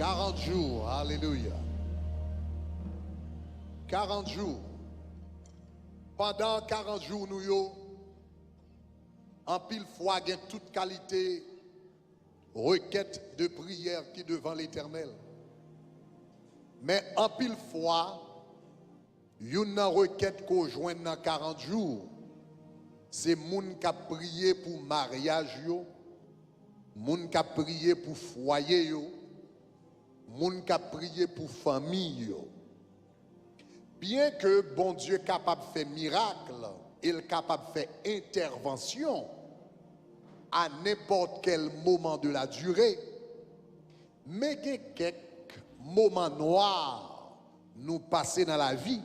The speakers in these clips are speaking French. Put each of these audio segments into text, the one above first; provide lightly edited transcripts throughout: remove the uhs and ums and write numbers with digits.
40 jours, alléluia. 40 jours. Pendant 40 jours, nous yo, en pile fois, il y a toute qualité, requête de prière qui est devant l'Éternel. Mais en pile fois, il y a une requête qu'on joint dans 40 jours. C'est moun qui a prié pour mariage, moun qui a prié pour foyer, moun qui a prié pour famille. Bien que bon Dieu est capable de faire miracle, il est capable de faire intervention à n'importe quel moment de la durée, mais il y a quelques moments noirs nous passer dans la vie.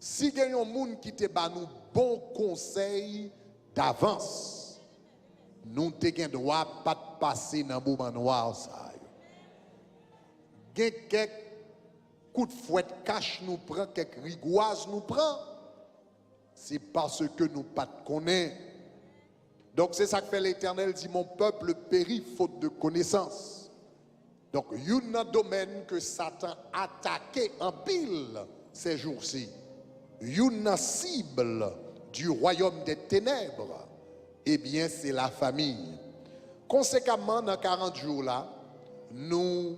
Si il y a un monde qui te bat nous bon conseil d'avance, nous n'avons droit pas de passer dans le moment noir. Il y a quelques coups de fouette cache nous prend, quelques rigoises nous prend, c'est parce que nous pas de connaître. Donc c'est ça que fait l'Éternel, dit mon peuple périt faute de connaissance. Donc il y a un domaine que Satan a attaqué en pile ces jours-ci. Il y a une cible du royaume des ténèbres, eh bien c'est la famille. Conséquemment, dans 40 jours là, nous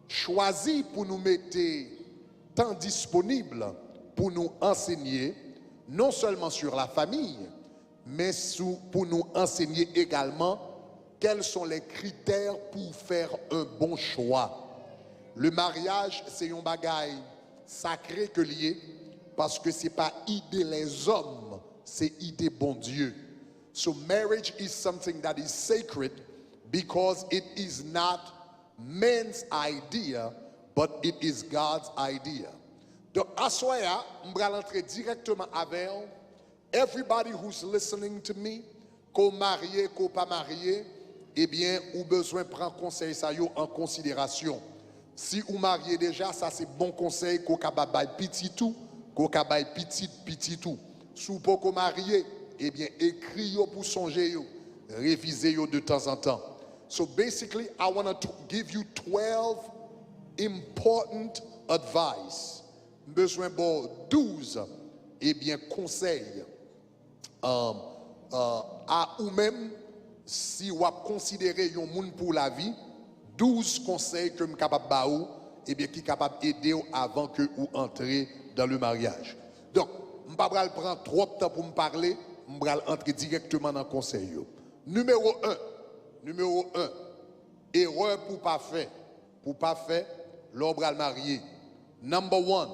choisissons pour nous mettre temps disponible pour nous enseigner, non seulement sur la famille, mais pour nous enseigner également quels sont les critères pour faire un bon choix. Le mariage, c'est un bagage sacré que lié, parce que ce n'est pas idée les hommes, c'est idée bon Dieu. So marriage is something that is sacred because it is not man's idea, but it is God's idea. Donc, à soya, je vais entrer directement avec everybody who's listening to me, qu'on marié, qu'on pas marié, eh bien, ou besoin de prendre conseil ça yo en considération. Si vous mariez déjà, ça c'est bon conseil qu'on capable petit tout, qu'on capable petit tout. Si vous pas marié, eh bien, écris yo pour songer yo, réviser yo de temps en temps. So basically, I want to give you 12 important advice. Besoin de 12 eh bien, conseils à ou même si vous considérez un monde pour la vie, 12 conseils que je suis capable de vous, eh bien, qui est capable d'aider avant que vous entrez dans le mariage. Donc, je ne vais pas prendre trop de temps pour me parler, je vais entrer directement dans le conseil. Numéro 1, erreur pour pas faire. Pour pas faire, l'homme va le marier. Number 1,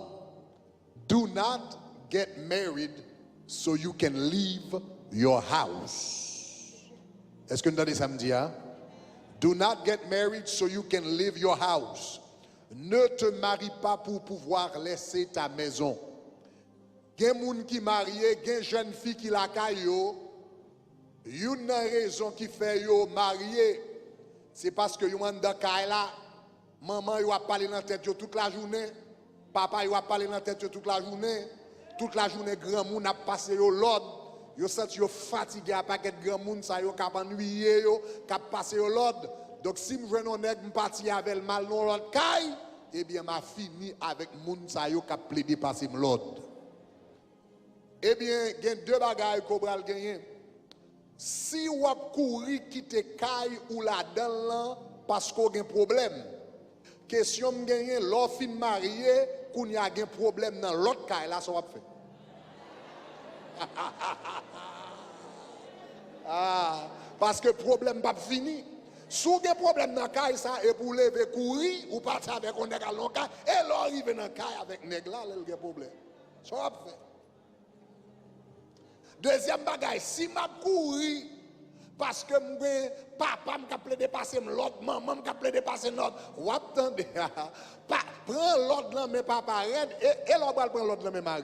do not get married so you can leave your house. Est-ce que nous entendez ça me dire? Hein? Do not get married so you can leave your house. Ne te marie pas pour pouvoir laisser ta maison. Il y a des gens qui sont mariés, il y a des jeunes filles qui la caillent. Une raison qui fait yo marié, c'est parce que yo en dans là, maman yo a parlé dans la tête toute la journée, papa yo a parlé dans la tête toute la journée grand monde a passé yo l'ordre. Yo sent yo fatigué à paquet de grand monde ça yo cap ennuyer yo cap passer yo l'ordre. Donc si me joine on nèg me parti avec le mal non l'autre caille, eh bien m'a fini avec monde ça yo cap plaider passer l'ordre. Eh bien il y a deux bagages qu'on va gagner. Si vous couru quitter caille ou la dedans parce qu'on a un problème. Question de gagner l'offre marié qu'on y a un problème dans l'autre caille là ça va faire. Parce que le problème pas fini. Si vous avez un problème dans la caille, ça, et pour lever courir, ou partir avec un nègre à l'eau, et l'arriver dans la caille avec un nègre là, il y a un problème. Ça va faire. Deuxième bagaille, si je cours, parce que papa m'a dépassé l'autre, maman m'a dépassé l'autre, ou attendez, prends l'autre là, mais papa arrête, et l'autre va prendre l'autre là, mais mari.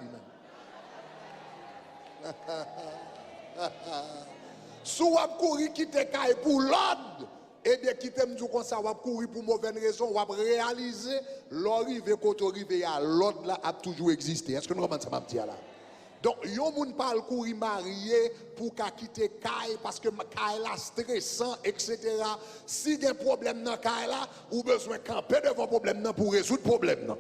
Si vous courez quitter caille pour l'autre, et bien quitter me comme ça, vous courir pour mauvaise raison, vous réaliser l'arrivée quand arrivé à l'autre là a toujours existé. Est-ce que nous comprenons ça m'a dit là? Donc, yon moun parle courir marié pour qu'à quitter Kay parce que Kay là stressant, etc. Si il y a un problème dans Kay là, ou besoin de camper devant problème pour résoudre le problème.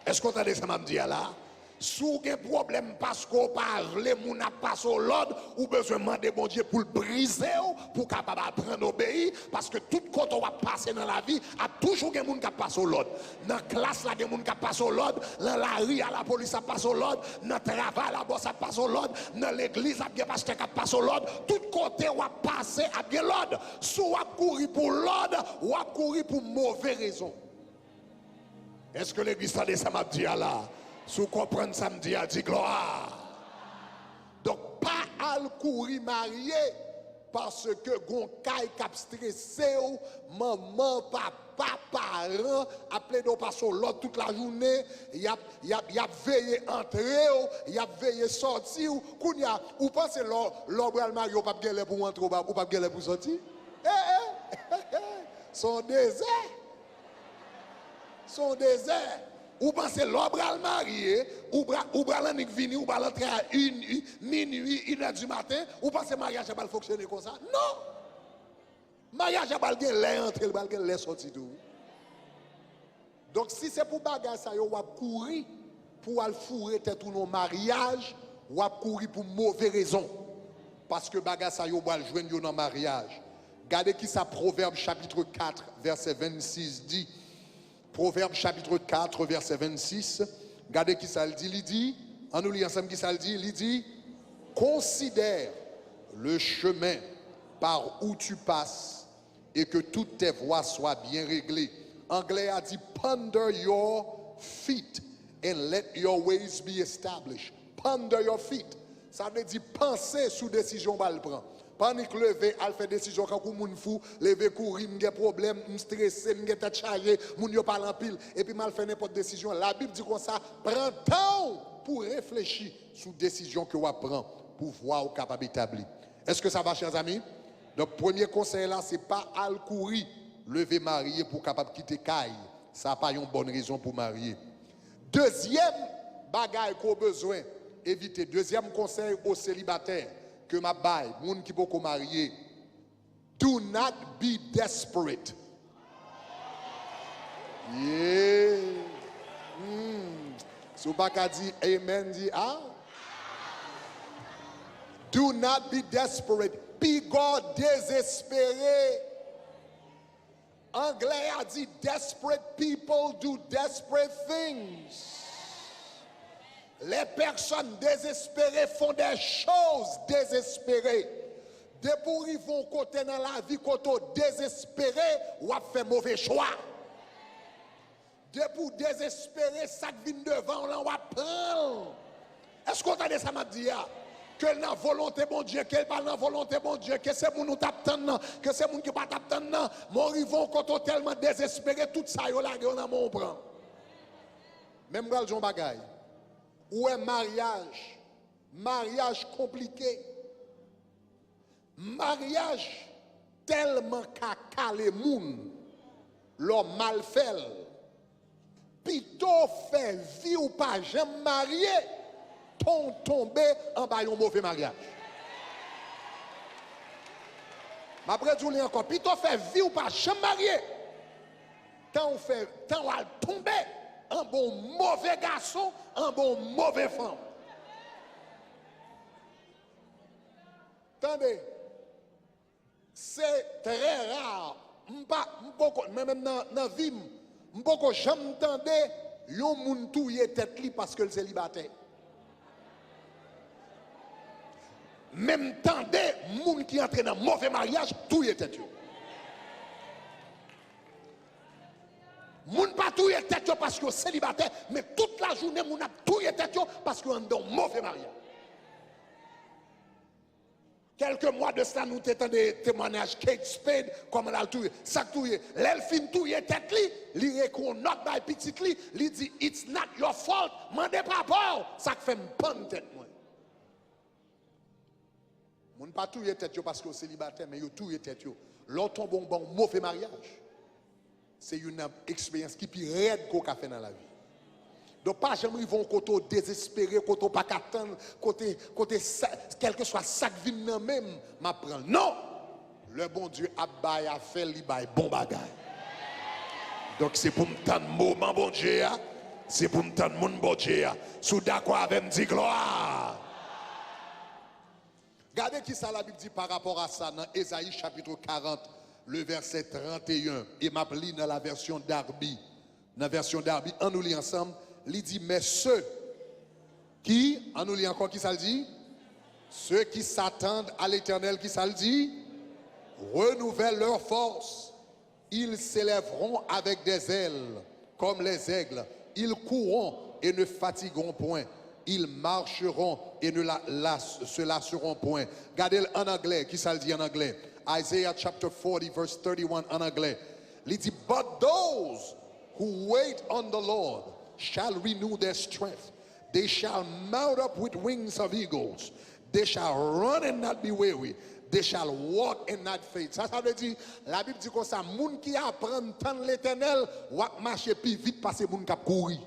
Est-ce qu'on entend ça m'a dit là? Si vous avez un problème parce qu'on parle, les gens passent au l'ordre, ou besoin de demander bon Dieu pour le briser, pour capable apprendre à obéir, parce que tout quand on va passer dans la vie, il y a toujours des gens qui passent au l'ordre. Dans la classe, il y a des gens qui passent au l'ordre, dans la rue, la police passe au l'ordre, dans le travail, la bosse passe au l'ordre, dans l'église, il y a des pasteurs qui passent au l'ordre, tout côté, on va passer à bien l'ordre. Si on va courir pour l'ordre, on va courir pour mauvaise raison. Est-ce que l'église a ça m'a dit là? Si vous comprenez ça, me dit, dit gloire. Donc, pas à courir marié parce que gon kay kap stressé ou maman, papa, parents, appelé de passer l'autre toute la journée, y a veillé entrer y a veillé sortir ou pensez l'obral marié ou pas gagner pour entrer ou pas gagner pour sortir. Son désert. Son désert. Ou pensez l'obre al marié, ou bral vini, ou bral entrer à minuit, 1h du matin, ou pensez mariage va fonctionner comme ça? Non! Mariage va aller entrer, va aller sortir tout. Donc si c'est pour bagage ça, on va courir pour aller fourrer tout nos mariages, ou va courir pour mauvaise raison. Parce que bagage ça, on va joindre dans mariage. Regardez qui ça Proverbe chapitre 4, verset 26 dit. Proverbe chapitre 4, verset 26. Regardez qui ça le dit. Il dit, en nous lisant ensemble qui ça le dit, il dit, considère le chemin par où tu passes et que toutes tes voies soient bien réglées. Anglais a dit, ponder your feet and let your ways be established. Ponder your feet. Ça veut dire penser sous décision qu'elle prend. Panique levé, elle fait décision quand moun fou, lever courir, m'gè problème, m'stressé, m'gè tête chargée, moun yo parle en pile et puis mal fait n'importe décision. La Bible dit comme ça, prends temps pour réfléchir sur décision que vous prend pour voir ou capable d'établir. Est-ce que ça va, chers amis? Donc premier conseil là, c'est pas al courir, lever marié pour capable quitter caille. Ça n'a pas une bonne raison pour marier. Deuxième bagaille qu'on a besoin éviter. Deuxième conseil aux célibataires que ma baille, moun qui beaucoup marié, do not be desperate. Yeah. Si vous pas dit amen, dit ah. Do not be desperate. Be God désespéré. Anglais a dit desperate people do desperate things. Les personnes désespérées font des choses désespérées. Depuis qu'ils vont côté dans la vie, côté désespéré, ou a fait mauvais choix. Depuis désespéré, ça qui vient devant, là, on va prendre. Est-ce qu'on a dit ça m'a dit? Que la volonté bon Dieu, qu'elle parle la volonté bon Dieu, que c'est mon nous t'attend, que c'est mon qui pas t'attend, mon rivon côté tellement désespéré, tout ça, yo la on a mon prend. Même gal Jean Bagay. Ou un mariage, mariage compliqué, mariage tellement caca les moun, l'homme mal fait, plutôt fait vie ou pas jamais marié, ton tombé en bas un mauvais mariage. Après tout encore, plutôt fait vie ou pas jamais marié, tant à tomber. Un bon mauvais garçon, un bon mauvais femme. Attendez, c'est très rare. Même dans la vie, je ne jamais entendu un moun touye tête li parce que le célibataire. Même tendez moun qui entre dans un mauvais mariage touye tête. Moun pas touye tête parce que célibataire, mais toute la journée moun a touye tête parce qu'on est dans un mauvais mariage. Quelques mois de cela, nous t'étendons des témoignages Kate Spade, comme elle a touye. Ça touye. L'elfine touye tête li, li reconnaît by petite li dit it's not your fault, mandez pas peur, ça fait me prendre tête moi. Moun pas touye tête parce que célibataire, mais yo touye tête yo. L'autre bon mauvais mariage. C'est une expérience qui est plus raide qu'on a fait dans la vie. Donc pas jamais ils vont côté désespéré, côté pas qu'attendre, côté quel que soit ça qui vient même m'apprendre. Non. Le bon Dieu a fait li bay bon bagay. Donc c'est pour me tendre moment bon Dieu, c'est pour me tendre mon bon Dieu. Sous d'accord avec me dit gloire. Regardez qui ça la Bible dit par rapport à ça dans Ésaïe chapitre 40, le verset 31. Et m'a pris dans la version Darby. Dans la version Darby, on nous lit ensemble. Il dit, mais ceux qui, on nous lit encore qui ça le dit? Ceux qui s'attendent à l'Éternel, qui ça le dit? Renouvellent leur force. Ils s'élèveront avec des ailes comme les aigles. Ils courront et ne fatigueront point. Ils marcheront et ne se lasseront point. Regardez en anglais, qui ça le dit en anglais? Isaiah chapter 40 verse 31 en anglais. Il dit, but those who wait on the Lord shall renew their strength. They shall mount up with wings of eagles. They shall run and not be weary. They shall walk and not faint. Ça veut dire, la Bible dit comme ça, moun qui apprend tant l'Éternel, ou marcher plus vite parce que moun qui a courir.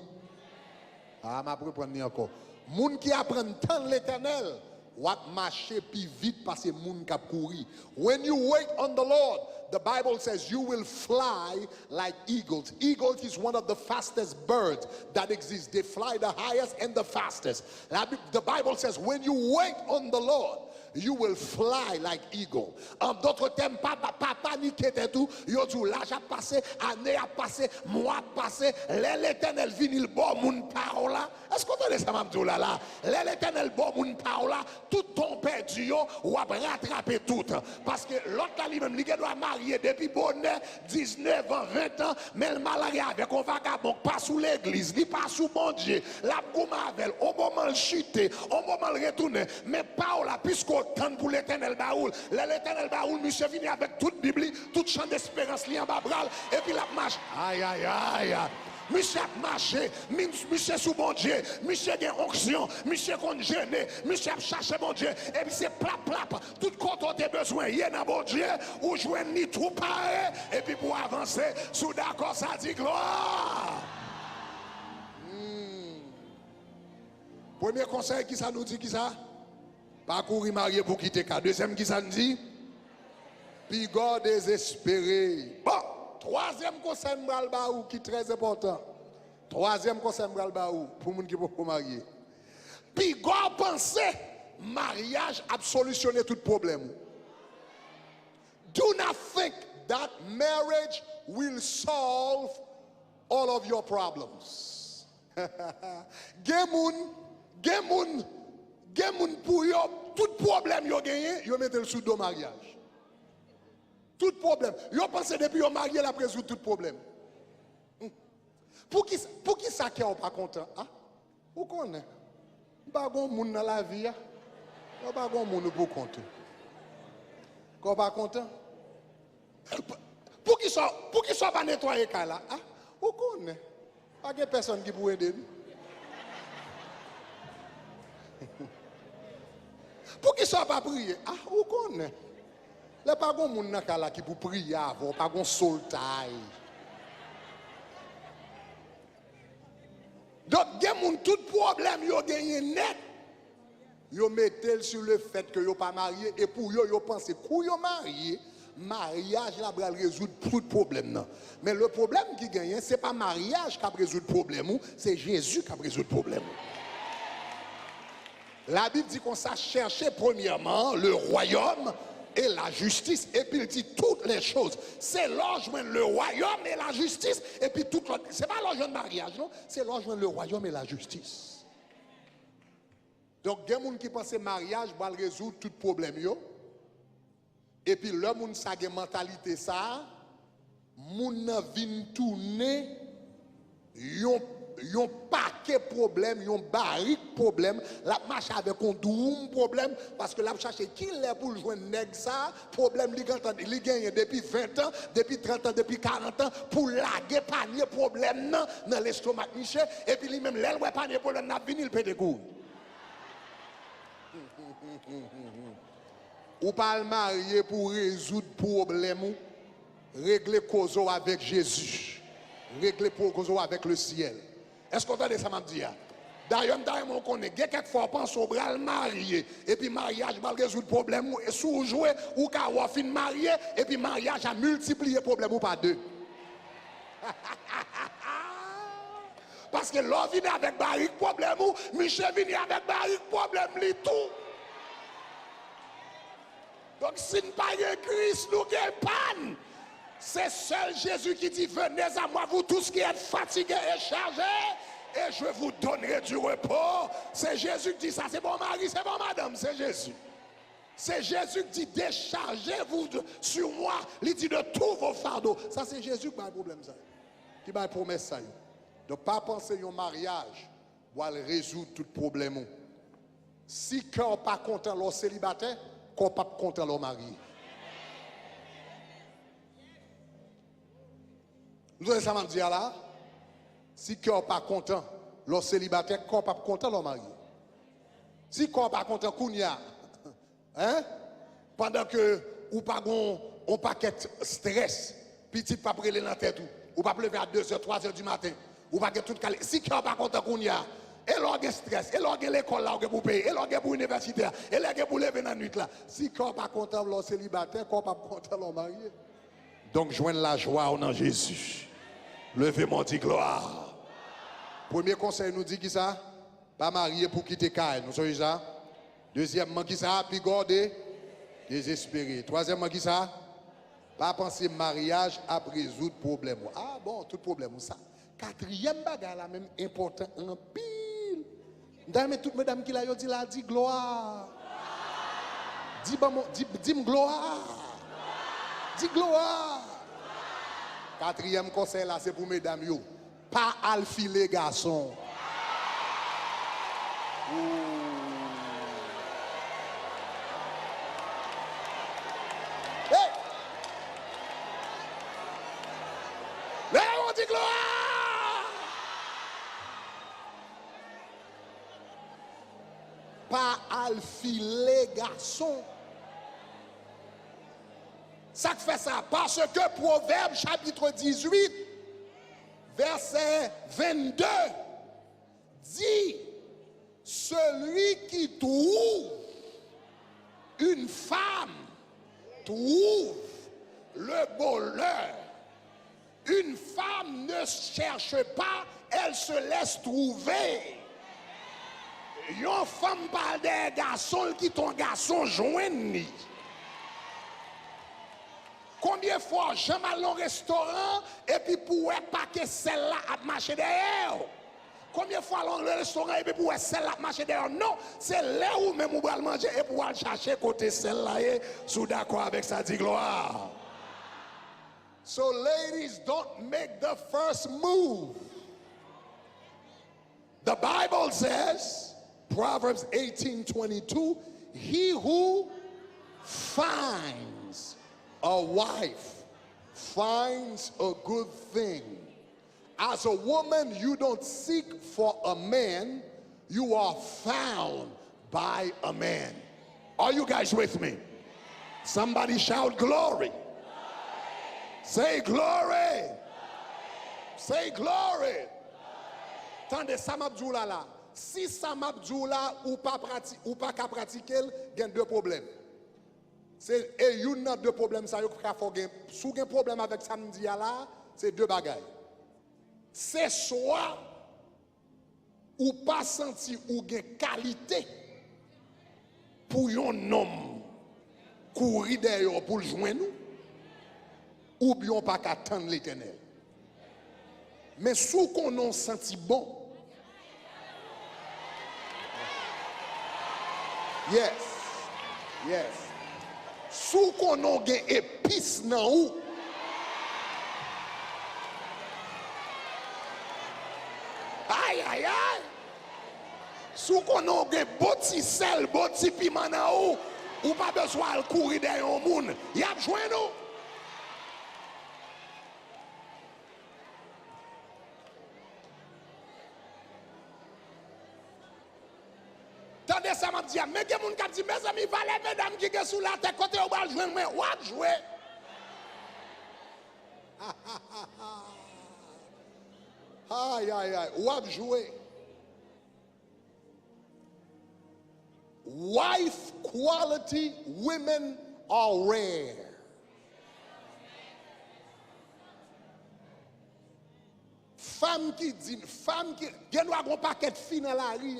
Ah, m'a reprendre encore. Moun qui apprend tant l'Éternel, ou marcher plus vite parce que moun qui a courir. When you wait on the Lord, the Bible says you will fly like eagles. Eagles is one of the fastest birds that exists. They fly the highest and the fastest. The Bible says when you wait on the Lord, you will fly like eagle. En d'autres termes, pas paniquer tout. Yo dit l'âge a passé, année a passé, mois a passé. L'Éternel vini le bon moun parole là. Est-ce qu'on entend ça m'abdou là? L'Éternel bon moun parole là, tout ton perdu yo ou a rattraper tout. Parce que l'autre là lui-même il doit marier depuis bonnet 19 ans, 20 ans, mais le marié avec un vagabond pas sous l'église, ni pas sous bon Dieu. La gouma avec au moment le chuter, au moment le retourner, mais parole là puisque tant pour l'Éternel Baoul. L'Éternel Baoul, monsieur venu avec toute Bible, toute champ d'espérance li en bas bral, et puis la marche. Aïe, aïe, aïe. Monsieur a marché, monsieur sous bon Dieu, monsieur a onction, monsieur a gêné, monsieur a cherché bon Dieu, et puis c'est plap plap, tout compte on a besoin, il y a bon Dieu, ou jouer ni tout pareil, et puis pour avancer, sous d'accord, ça dit gloire. Premier conseil, qui ça nous dit, qui ça? Pas courir marié pour quitter cas. Deuxième, qui ça nous dit? Pigot désespéré. Bon, troisième conseil qui est très important. Troisième conseil pour les gens qui peuvent marier. Pigot penser mariage a solutionné tout problème. Do not think that marriage will solve all of your problems. Gemoun pour yo, tout problème yo gagné, yo mette le sous do mariage. Tout problème. Yo pense depuis yo marié la résoudre tout problème. Pour qui ça qui est pas content, hein? Vous connaissez? Pas gon moun dans la vie, pas gon moun pour compter. Qu'on pas content? Pour qui soit pas nettoyer là, hein? Vous connaissez? Pas de personne qui peut aider. Pour qu'ils ne soient pas priés, ah, vous connaissez. Il n'y a pas de monde qui peut prier avant, pas de soltail. Donc, il y a tout problème, ils ont gagné net. Ils mettent sur le fait que ils ne sont pas mariés et pour eux, ils pensent que quand ils sont mariés, mariage là va résoudre tout problème. Non. Mais le problème qui gagne, ce n'est pas mariage qui a résolu le problème, c'est Jésus qui a résolu le problème. La Bible dit qu'on s'est cherché premièrement le royaume et la justice. Et puis il dit toutes les choses. C'est l'orgement le royaume et la justice. Et puis tout l'autre. Ce n'est pas l'orgement de mariage, non? C'est l'orgement le royaume et la justice. Donc, il y a des gens qui pensent que le mariage va résoudre tout problème. Et puis, le monde qui a une mentalité, ça, moun vin tourner, yon paquet problème, yon barrique problème, la marche avec un doum problème, parce que la cherche qui l'est pour joindre nèg ça, problème li gagne depuis 20 ans, depuis 30 ans, depuis 40 ans, pour laguer panier problème dans l'estomac Michel, et puis lui même l'elle ouais panier problème n'a vini le pété coup. Ou pas le marier pour résoudre problème, régler cause avec Jésus, régler cause avec le ciel. Est-ce qu'on entend ça m'a dit? D'ailleurs, on connaît quelquefois pense au bras marié et puis mariage va résoudre problème et sous jouer ou ka ou fin marié et puis mariage a multiplié problème ou pas deux. Parce que l'on vient avec barrique problème ou Michel vient avec barrique problème li tout. Donc si nous pas Christ nous gagne panne. C'est seul Jésus qui dit venez à moi vous tous qui êtes fatigués et chargés et je vous donnerai du repos. C'est Jésus qui dit ça, c'est bon mari, c'est bon madame, c'est Jésus. C'est Jésus qui dit déchargez-vous sur moi, il dit de tous vos fardeaux. Ça c'est Jésus qui a le problème ça. Qui a la promesse ça. Donc pas penser au mariage pour résoudre tout problème. Si cœur pas content le célibataire, qu'on pas content le marié. Vous avez ça m'a dit là? Si cœur pas content le célibataire, qu'on pas content le marié. Si qu'on pas content kounya, hein? Pendant que ou pas on paquet stress, petit pas brûler dans la tête ou pas lever à 2h, 3h du matin, ou pas tout calé. Si qu'on pas content kounya, et l'orgue stress, et l'orgue l'école là pour payer, et l'orgue pour universitaire, et l'orgue pour lever dans la nuit là. Si qu'on pas content le célibataire, qu'on pas content le marié. Donc joindre la joie en Jésus. Levez mon dit gloire. Premier conseil nous dit qui ça? Pas marié pour quitter Caille. Nous savons ça. Deuxièmement qui ça? Puis garder désespéré. Troisièmement qui ça? Pas penser mariage à résoudre problème. Ah bon, tout problème ça. Quatrième bagarre là même important en pile. Dame toutes mesdames qui l'a dit là dit gloire. Dis gloire. Dis gloire. Quatrième conseil là, c'est pour mesdames yo. Pas alfiler garçon. Hey! Là, on dit gloire. Pas alfiler garçon. Ça fait ça parce que Proverbe chapitre 18 verset 22 dit celui qui trouve une femme trouve le bonheur. Une femme ne cherche pas, elle se laisse trouver. Une femme parle des garçons qui ton garçon joignent. Combien de fois j'aime aller au restaurant et puis pour pas que celle-là a marché derrière? Combien de fois aller au restaurant et puis pour celle-là a marché derrière? Non, c'est là où même vous allez manger et pour aller chercher côté celle-là et sous d'accord avec ça dit gloire. So ladies, don't make the first move. The Bible says, Proverbs 18:22, he who finds a wife finds a good thing. As a woman, you don't seek for a man, you are found by a man. Are you guys with me? Somebody shout glory. Say glory. Say glory. Tendez, Samabdjoula là. Si Samabdjoula ou pas qu'à pratiquer, il y a deux problèmes. C'est et une a deux problèmes ça yo ka faut gain sou gen problème avec samedi là c'est deux bagailles. C'est soit ou pas senti ou gen qualité pour un homme courir derrière pour le joindre ou bien pas qu'attendre l'Éternel. Mais sous qu'on a senti bon. Yes. Yes. Sous qu'on a des épices dans ou. Aïe, aïe, aïe. Sous qu'on a des petits sel, petits piment dans ou pas besoin de courir derrière un monde. Il y a besoin de nous. Tendez ça m'a dit, mais il y a des gens qui disent, mes amis, valez mesdames qui sont sous la tête, côté où va jouer, mais où va jouer? Aïe, aïe, aïe. Ou a joué. Wife quality women are rare. Femme qui dit, femme qui doit avoir un paquet de filles dans la rue,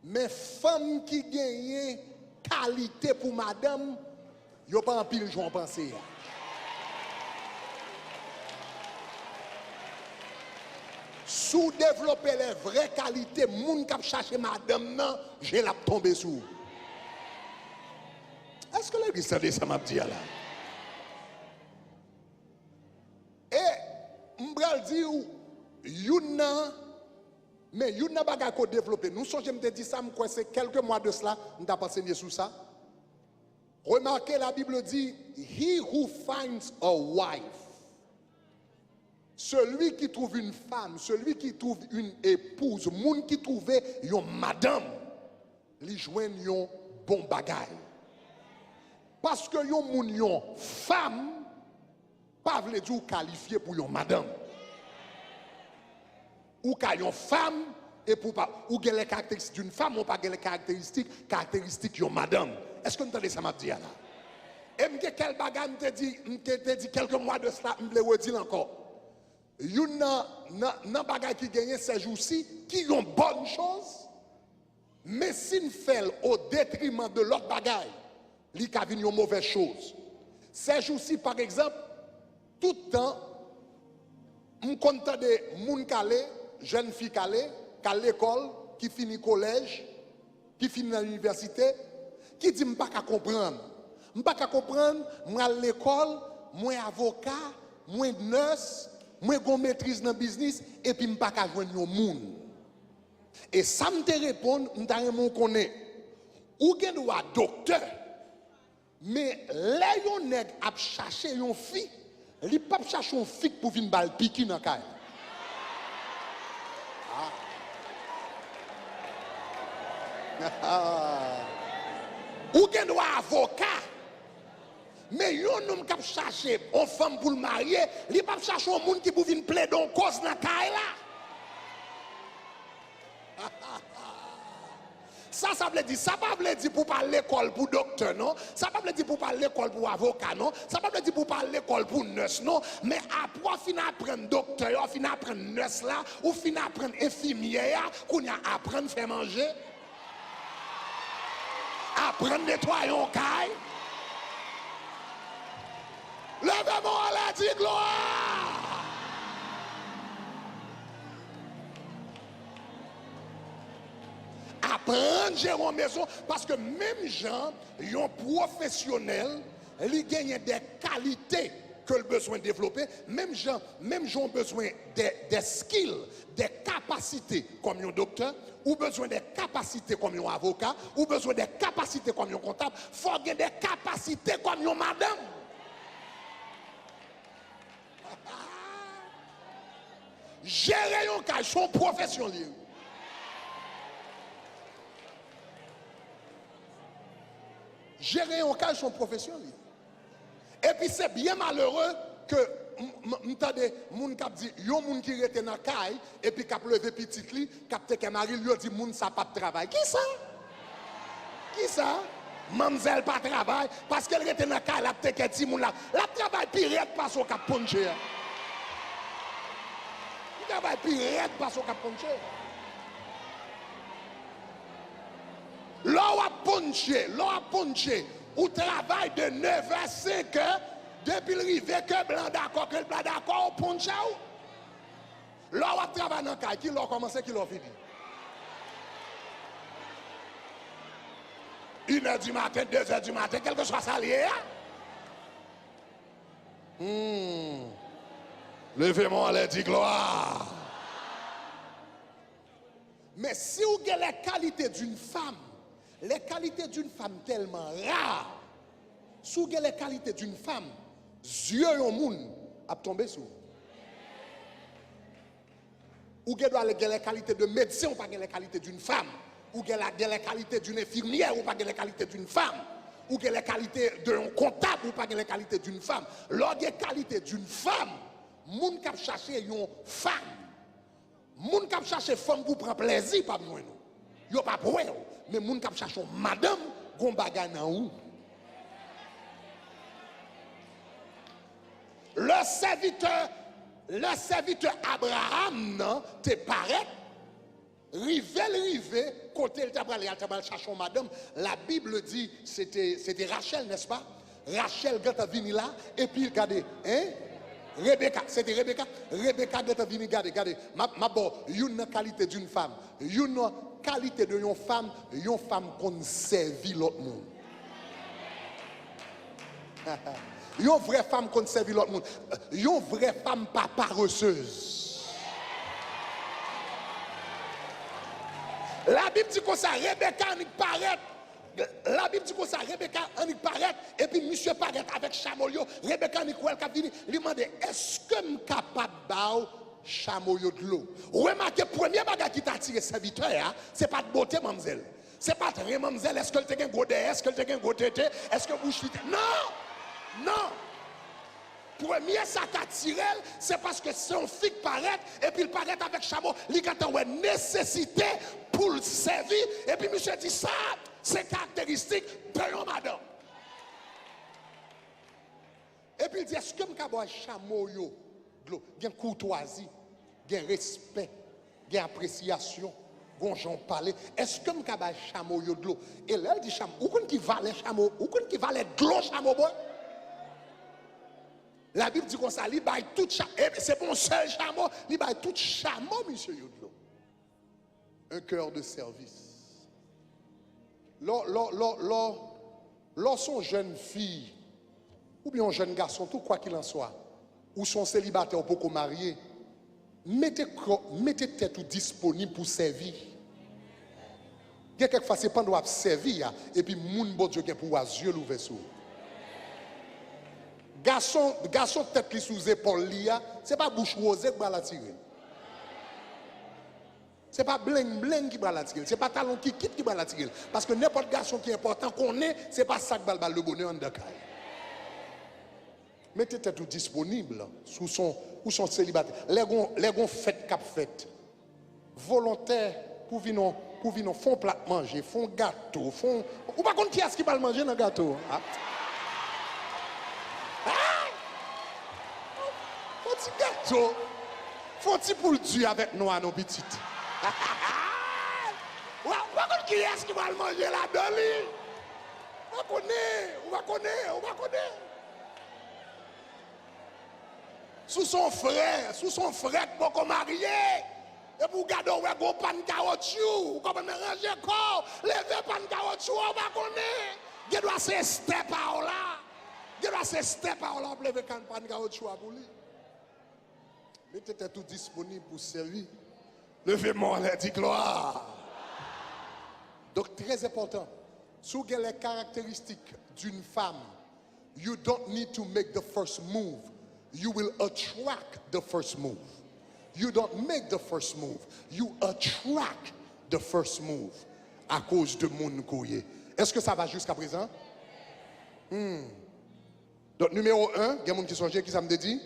mais femme qui gagne qualité pour madame, il n'y a pas un pile jour en penser. Sous-développer les vraies qualités, moun qui cherche madame, non, j'ai la tombé sous. Est-ce que l'église ça m'a dit là? Et, m'bral dit ou, youna, mais youna baga ko développé. Nous sommes, je me dit ça, m'kwa c'est quelques mois de cela, m'ta enseigné sur ça. Remarquez, la Bible dit, he who finds a wife, celui qui trouve une femme, celui qui trouve une épouse, moun qui trouve yon madame, li joigne yon bon bagay. Parce que yon moun yon femme, pas vle di ou qualifié pour yon madame. Ou ka yon femme, et pour pas, ou gen les caractéristiques d'une femme, ou pas gen les caractéristiques yon madame. Est-ce que vous entendez ça m'a dit là? Et m'ke quel bagay m'te dit quelques mois de cela, m'ble redire encore. Yon nan bagay qui gagne ces jours-ci, qui ont bonne chose, mais s'il fait au détriment de l'autre bagay, li ka vin yon mauvaise chose. Ces jours-ci, par exemple, tout le temps, on compte de moun kale, jeune fille kale, à l'école, qui finit collège, qui finit à l'université, qui dit m'pas qu'à comprendre. M'pas qu'à comprendre, moi à l'école, moi avocat, moi nurse, moi gon maîtrise dans le business, et puis m'pas qu'à joindre yon moun. Et ça me te répond, m'ta remon connaît. Ou gen doit docteur, mais là yon nèg ap chercher yon fille, li pa chercher yon fille pour vinn bal piki nan kay. Ou gen doit avocat, mais yon homme qui chercher une femme pour le marier, li pa chercher un monde qui pour vinn plaider en cause nan kay là. Ça veut dire, ça pas veut dire pour parler l'école pour docteur, non? Ça pas veut dire pour parler l'école pour avocat, non? Ça pas veut dire pour parler l'école pour nurse, non? Mais après, fin apprendre docteur, fin apprendre nurse là, ou fin apprendre infirmière, qu'on y a apprendre faire manger, apprendre nettoyer un caille. Levez-moi à la dit gloire! Apprendre gérer une maison, parce que même gens, un professionnel, ils gagnent des qualités que le besoin de développer. Même gens ont besoin des skills, des capacités comme un docteur, ou besoin des capacités comme un avocat, ou besoin des capacités comme un comptable. Il faut gagner des capacités comme une madame. Gérer un cas, son professionnel. Gérer un cas, son professionnel. Et puis c'est bien malheureux que m'entendez moun k'ap dit yon moun qui rete dans caille et puis k'ap levé petit li k'ap te mari lui dit moun ça pas travail. Qui ça? Qui ça? Mamzelle pas travail parce qu'elle rete dans caille la te ti moun la. La travail pire parce au k'ap poncher. La travail pire parce au k'ap poncher. L'on a ponché, ou travail de 9 à 5 heures, depuis le rivet que blanc d'accord, que le blanc d'accord, on ponche ou. L'on a travaillé dans le cas, qui l'a commencé, qui l'a fini. 1h du matin, 2h du matin, quel que soit ça lié. Levez-moi à l'aide, dit gloire. Mais si vous avez les qualités d'une femme, les qualités d'une femme tellement rares, si vous avez les qualités d'une femme, yeux yon moun a tombé sous. Ou avez les qualités de médecin, ou pas les qualités d'une femme. Ou avez les qualités d'une infirmière, ou pas les qualités d'une femme. Ou avez les qualités d'un comptable, ou pas les qualités d'une femme. Lors des qualités d'une femme, moun k'ap chercher yon femme. Moun k'ap chercher femme pour prendre plaisir pas besoin nous. Yo pas pour eux, mais moun k'ap chercher madame gon bagay nan ou. Le serviteur Abraham non te paraît rivé côté le tabral chercher madame. La Bible dit c'était Rachel, n'est-ce pas? Rachel quand a venu là et puis regardez hein Rebecca, c'était Rebecca. Rebecca quand a venu regardez ma bon une qualité d'une femme, une qualité de une femme qu'on servit l'autre monde. Une vraie femme qu'on servit l'autre monde. Une vraie femme pas paresseuse. La Bible dit que ça Rebecca en paraît. La Bible dit que ça Rebecca en paraît et puis monsieur paraît avec chameau. Rebecca ni quoi elle vini lui demander est-ce que je suis capable de chameau de l'eau. Remarquez premier bagage qui t'a attiré serviteur c'est pas de beauté mademoiselle. C'est pas de mademoiselle est-ce que tu as un gros est-ce que tu as un gros tété est-ce que bouche non. Premier ça t'a attiré c'est parce que son fille paraît et puis il paraît avec chameau, il a une nécessité pour le servir et puis monsieur dit ça c'est caractéristique de l'homme madame. Et puis il dit est-ce que je peux chameau yo de l'eau, il y a courtoisie, il y a respect, il y a appréciation, bon j'en parlais. Est-ce que je peux chameau yo de l'eau? Et là il dit chameau, où qu'on qui valait chameau, où qu'on qui valait de l'eau chameau boy? La Bible dit qu'on ça, il baille tout chameau, c'est pour un seul chameau, il baille tout chameau, monsieur Yodlo. Un cœur de service. Lorsqu'on jeune fille, ou bien un jeune garçon, tout quoi qu'il en soit, ou son célibataire pour qu'on marie, mettez tête ou disponible pour servir. Il y a quelquefois, c'est pas de servir, et puis moun bon Dieu qui pour yeux l'ouvert sur. Garçon tête qui sous épaule lia, c'est pas bouche rosée qui va la tirer. C'est pas bling qui va la tirer, c'est pas talon qui quitte qui va la tirer parce que n'importe garçon qui est important qu'on est, c'est pas ça qui va le bonheur en dedans. Mettez tête disponible sous son célibataire. Les gon fête cap fête. Volontaire pour venir font plat manger, font gâteau, font ou pas contre qui est-ce qui va le manger dans le gâteau. Faut-il gâteau, faut-il pour le Dieu avec nous à nos petites. Ou pas contre qui est-ce qui va le manger là-dedans. On va connaître. Sous son frère pour qu'on marie. Et pour garder un gros pan de caoutchouc, ou comme on range corps, lever pan de caoutchouc, on va connaître. Il doit se step out là. Il doit se step out là pour lever pan de caoutchouc pour lui. Mettez tout disponible pour servir. Levez-moi, les dit gloire. Donc très important. Si vous avez les caractéristiques d'une femme, you don't need to make the first move. You will attract the first move. You don't make the first move. You attract the first move à cause de mon courrier. Est-ce que ça va jusqu'à présent? Donc numéro 1, il y a des gens qui sont qui ça me dit?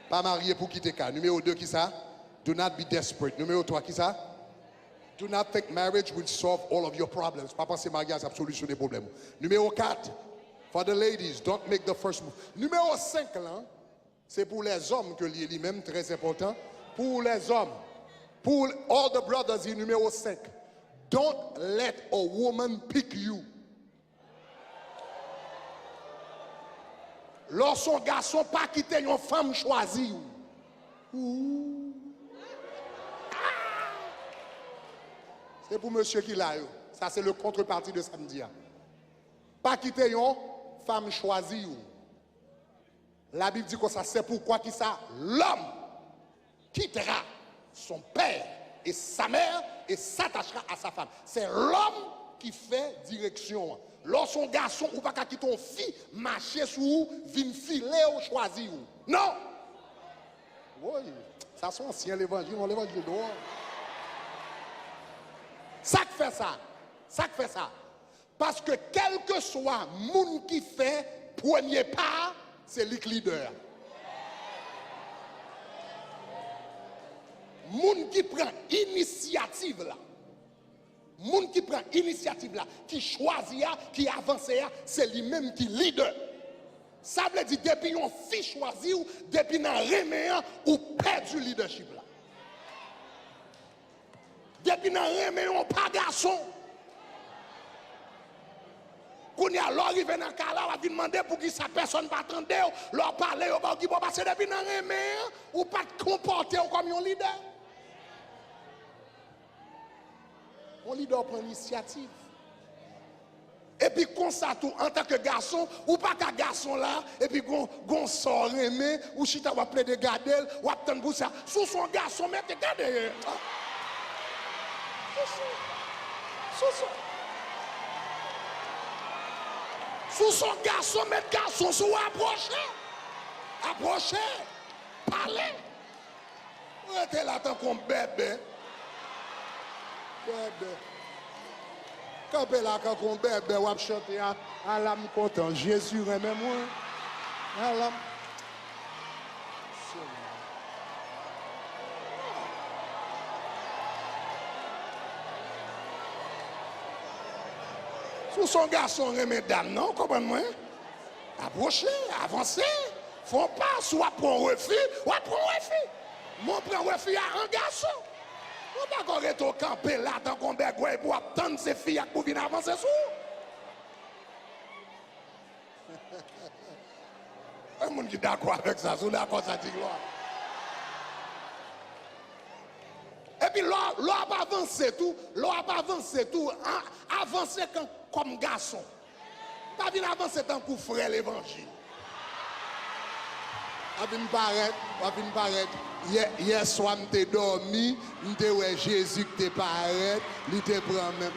Pas marié pour quitter cas. Numéro 2, qui ça? Do not be desperate. Numéro 3, qui ça? Do not think marriage will solve all of your problems. Pas penser mariage a solutionné des problèmes. Numéro 4, for the ladies, don't make the first move. Numéro 5, là, c'est pour les hommes que l'il est lui-même très important. Pour les hommes. Pour all the brothers, il numéro 5. Don't let a woman pick you. Lorsqu'un garçon pas quitter une femme choisie. C'est pour monsieur qui l'a. Ça c'est le contrepartie de samedi. Pas quitter une femme choisie. La Bible dit que ça c'est pourquoi qui ça l'homme quittera son père et sa mère et s'attachera à sa femme. C'est l'homme qui fait direction. Lorsqu'un garçon ou pas quitter ton fille marcher sur vous, vin filer ou choisir. Non. Oui, ça c'est ancien l'évangile, on l'évangile dehors. Ça fait ça. Parce que quel que soit monde qui fait premier pas, c'est le leader. Moun qui prend initiative là. Moun qui prend initiative là, qui choisit, qui avance, c'est lui-même qui leader. Ça veut dire depuis on fi choisi ou depuis dans reméan ou perdu leadership là. Depuis dans reméan pas garçon. Quand il y a l'arrivée dans le cas là, on va demander pour qui sa personne pas attendre, leur parler, on va dire passer depuis dans reméan ou pas te comporter comme un leader. Un leader prend l'initiative. Et puis, comme ça, tout, en tant que garçon, ou pas qu'un garçon là, et puis, gon sort aimé, ou si tu as plein de gadel, ou attendre pour ça. Sous son garçon, mettez gardez. Sous son garçon, mettez garçon, sous approchez, parlez. Vous êtes là, tant qu'on bébé. Quand on a un bébé, on chante à l'âme content. Jésus remet moi. À l'âme. Sous son garçon remet dame, non? Comprenez-moi? Approchez, avancez. Faut pas soit prendre refus, ou prendre refus. Mon prend refus à un garçon. On va encore être au campé là dans qu'on bégoué pour attendre ces filles pour venir avancer sous. Un monde qui est d'accord avec ça, sous d'accord ça dit gloire. Et puis l'on va avancer tout, avancer comme garçon. Pas venir avancer tant que frère l'évangile. Avin paraître. Hier soir, m'te dormi, m'te ouais Jésus qui te paraît, il te prend même.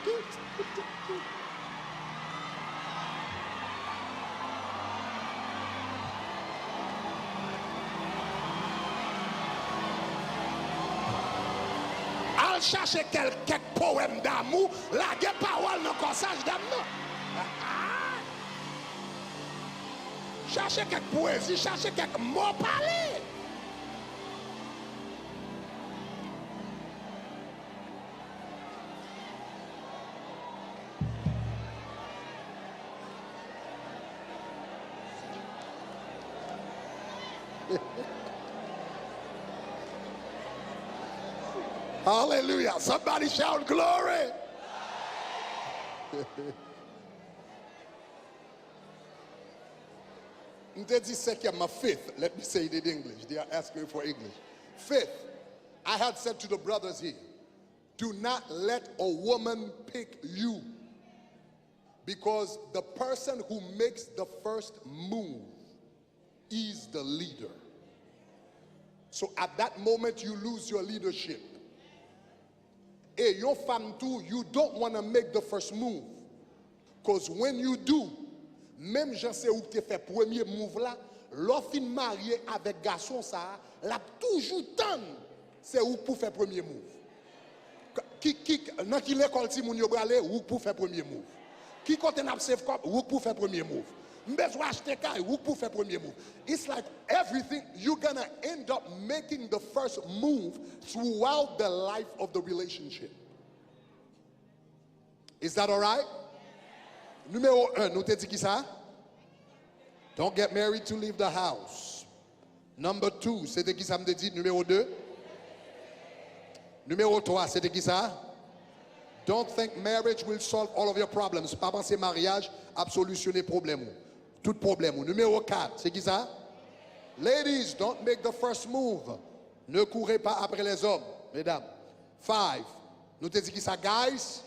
Al chercher quelques poèmes d'amour, la parole dans le corsage d'amour. Cherchez quelques poésies, cherchez quelques mots parlés. Hallelujah. Somebody shout glory. Faith. Let me say it in English. They are asking for English. Faith. I had said to the brothers here, do not let a woman pick you, because the person who makes the first move is the leader. So at that moment you lose your leadership. Hey, your femme too, you don't want to make the first move. Because when you do, même je sais où tu fait premier move là, l'offre marié avec garçon ça, l'a toujours tant, c'est où pour faire premier move. Dans qui l'école si moun yo bralé, où pour faire premier move. Qui côté n'a safe cop, où pour faire premier move. Besoin acheter car, où pour faire premier move. It's like everything, you're gonna end up making the first move throughout the life of the relationship. Is that all right? Numéro 1, nous te dit qui ça? Don't get married to leave the house. Number 2, c'était qui ça me dit? Numéro 2. Numéro 3, c'était qui ça? Don't think marriage will solve all of your problems. Pas penser mariage a solutionné problème. Tout problème. Numéro 4, c'est qui ça? Ladies, don't make the first move. Ne courez pas après les hommes, mesdames. 5, nous te dit qui ça, guys?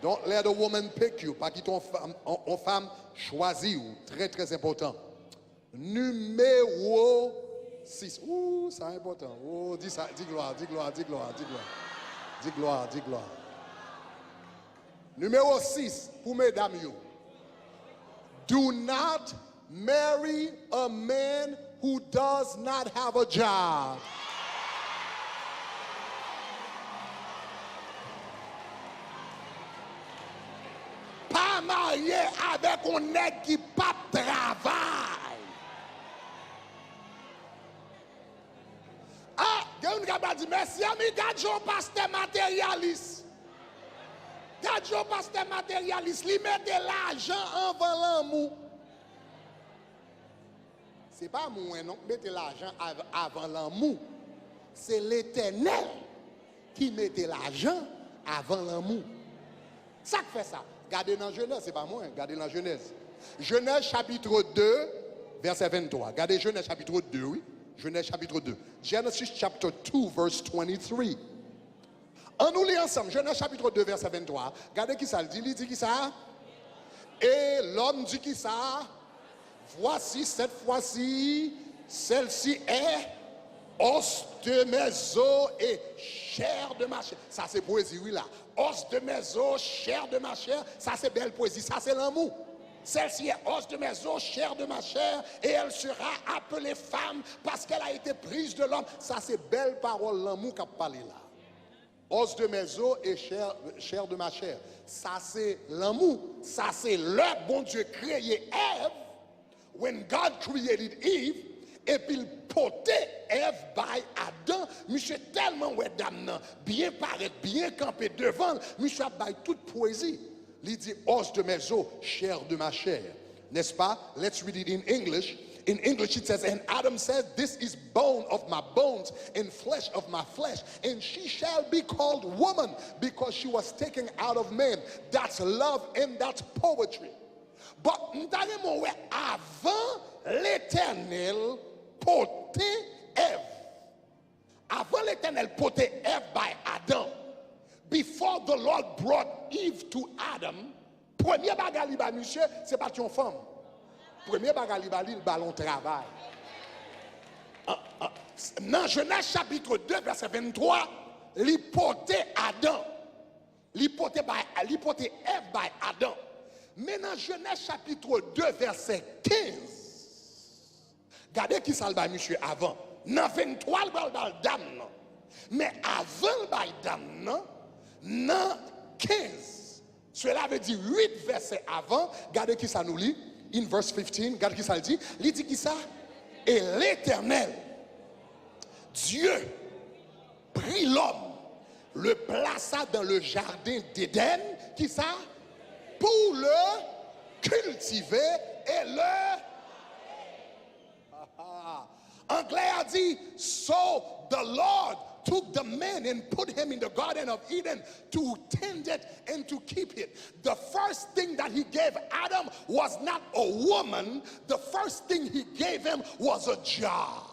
Don't let a woman pick you. Pas qui ton femme choisit. Très, très important. Numéro 6. Ouh, c'est important. Oh, dis ça, dis gloire, dis gloire, dis gloire, dis gloire. Dis gloire, dis gloire. Numéro 6, pour mesdames, you. Do not marry a man who does not have a job. Pas marié avec un nègre qui pas travail. Ah, il y a on va dire merci, ami, gadjon pasteur matérialiste. Gadjon pasteur matérialiste, lui mette l'argent avant l'amour. C'est pas moi, non, mettez l'argent avant l'amour. C'est l'Éternel qui mettait l'argent avant l'amour. Ça qui fait ça. Regardez dans Genèse, c'est pas moi, regardez dans Genèse. Genèse chapitre 2, verset 23. Regardez Genèse chapitre 2, oui. Genèse chapitre 2. Genesis chapter 2, verse 23. On nous lit ensemble. Genèse chapitre 2, verset 23. Regardez qui ça dit. Il dit qui ça? Et l'homme dit qui ça? Voici cette fois-ci, celle-ci est os de mes os et chair de ma chair. Ça c'est poésie, oui là. Os de mes os, chair de ma chair. Ça c'est belle poésie. Ça c'est l'amour. Celle-ci est os de mes os, chair de ma chair, et elle sera appelée femme parce qu'elle a été prise de l'homme. Ça c'est belle parole, l'amour qu'a parlé là. Os de mes os et chair de ma chair. Ça c'est l'amour. Ça c'est le bon Dieu créé Ève. When God created Eve, et puis il portait Ève by Adam, monsieur tellement ouais dame bien paraître, bien camper devant, monsieur a by toute poésie. Il dit os de mes os, chair de ma chair. N'est-ce pas? Let's read it in English. In English it says, and Adam says, this is bone of my bones and flesh of my flesh, and she shall be called woman because she was taken out of man. That's love and that's poetry. But avant l'Éternel portait Ève. Avant l'Éternel portait Ève by Adam. Before the Lord brought Eve to Adam, premier bagage li ba monsieur, c'est pas ton femme. Premier bagage li ba li, le ballon travail. Dans Genèse chapitre 2 verset 23, li portait Adam. Li portait Ève by Adam. Mais dans Genèse chapitre 2 verset 15, regardez qui ça le ba monsieur avant. Dans 23 le bal dame. Mais avant le bal dame, dans 15, cela veut dire 8 versets avant, regardez qui ça nous lit, in verse 15, regardez qui ça le dit, il dit qui ça? Et l'Éternel, Dieu, prit l'homme, le plaça dans le jardin d'Éden, qui ça? Pour le cultiver et le... Anglais a dit, so the Lord took the man and put him in the Garden of Eden to tend it and to keep it. The first thing that he gave Adam was not a woman. The first thing he gave him was a job.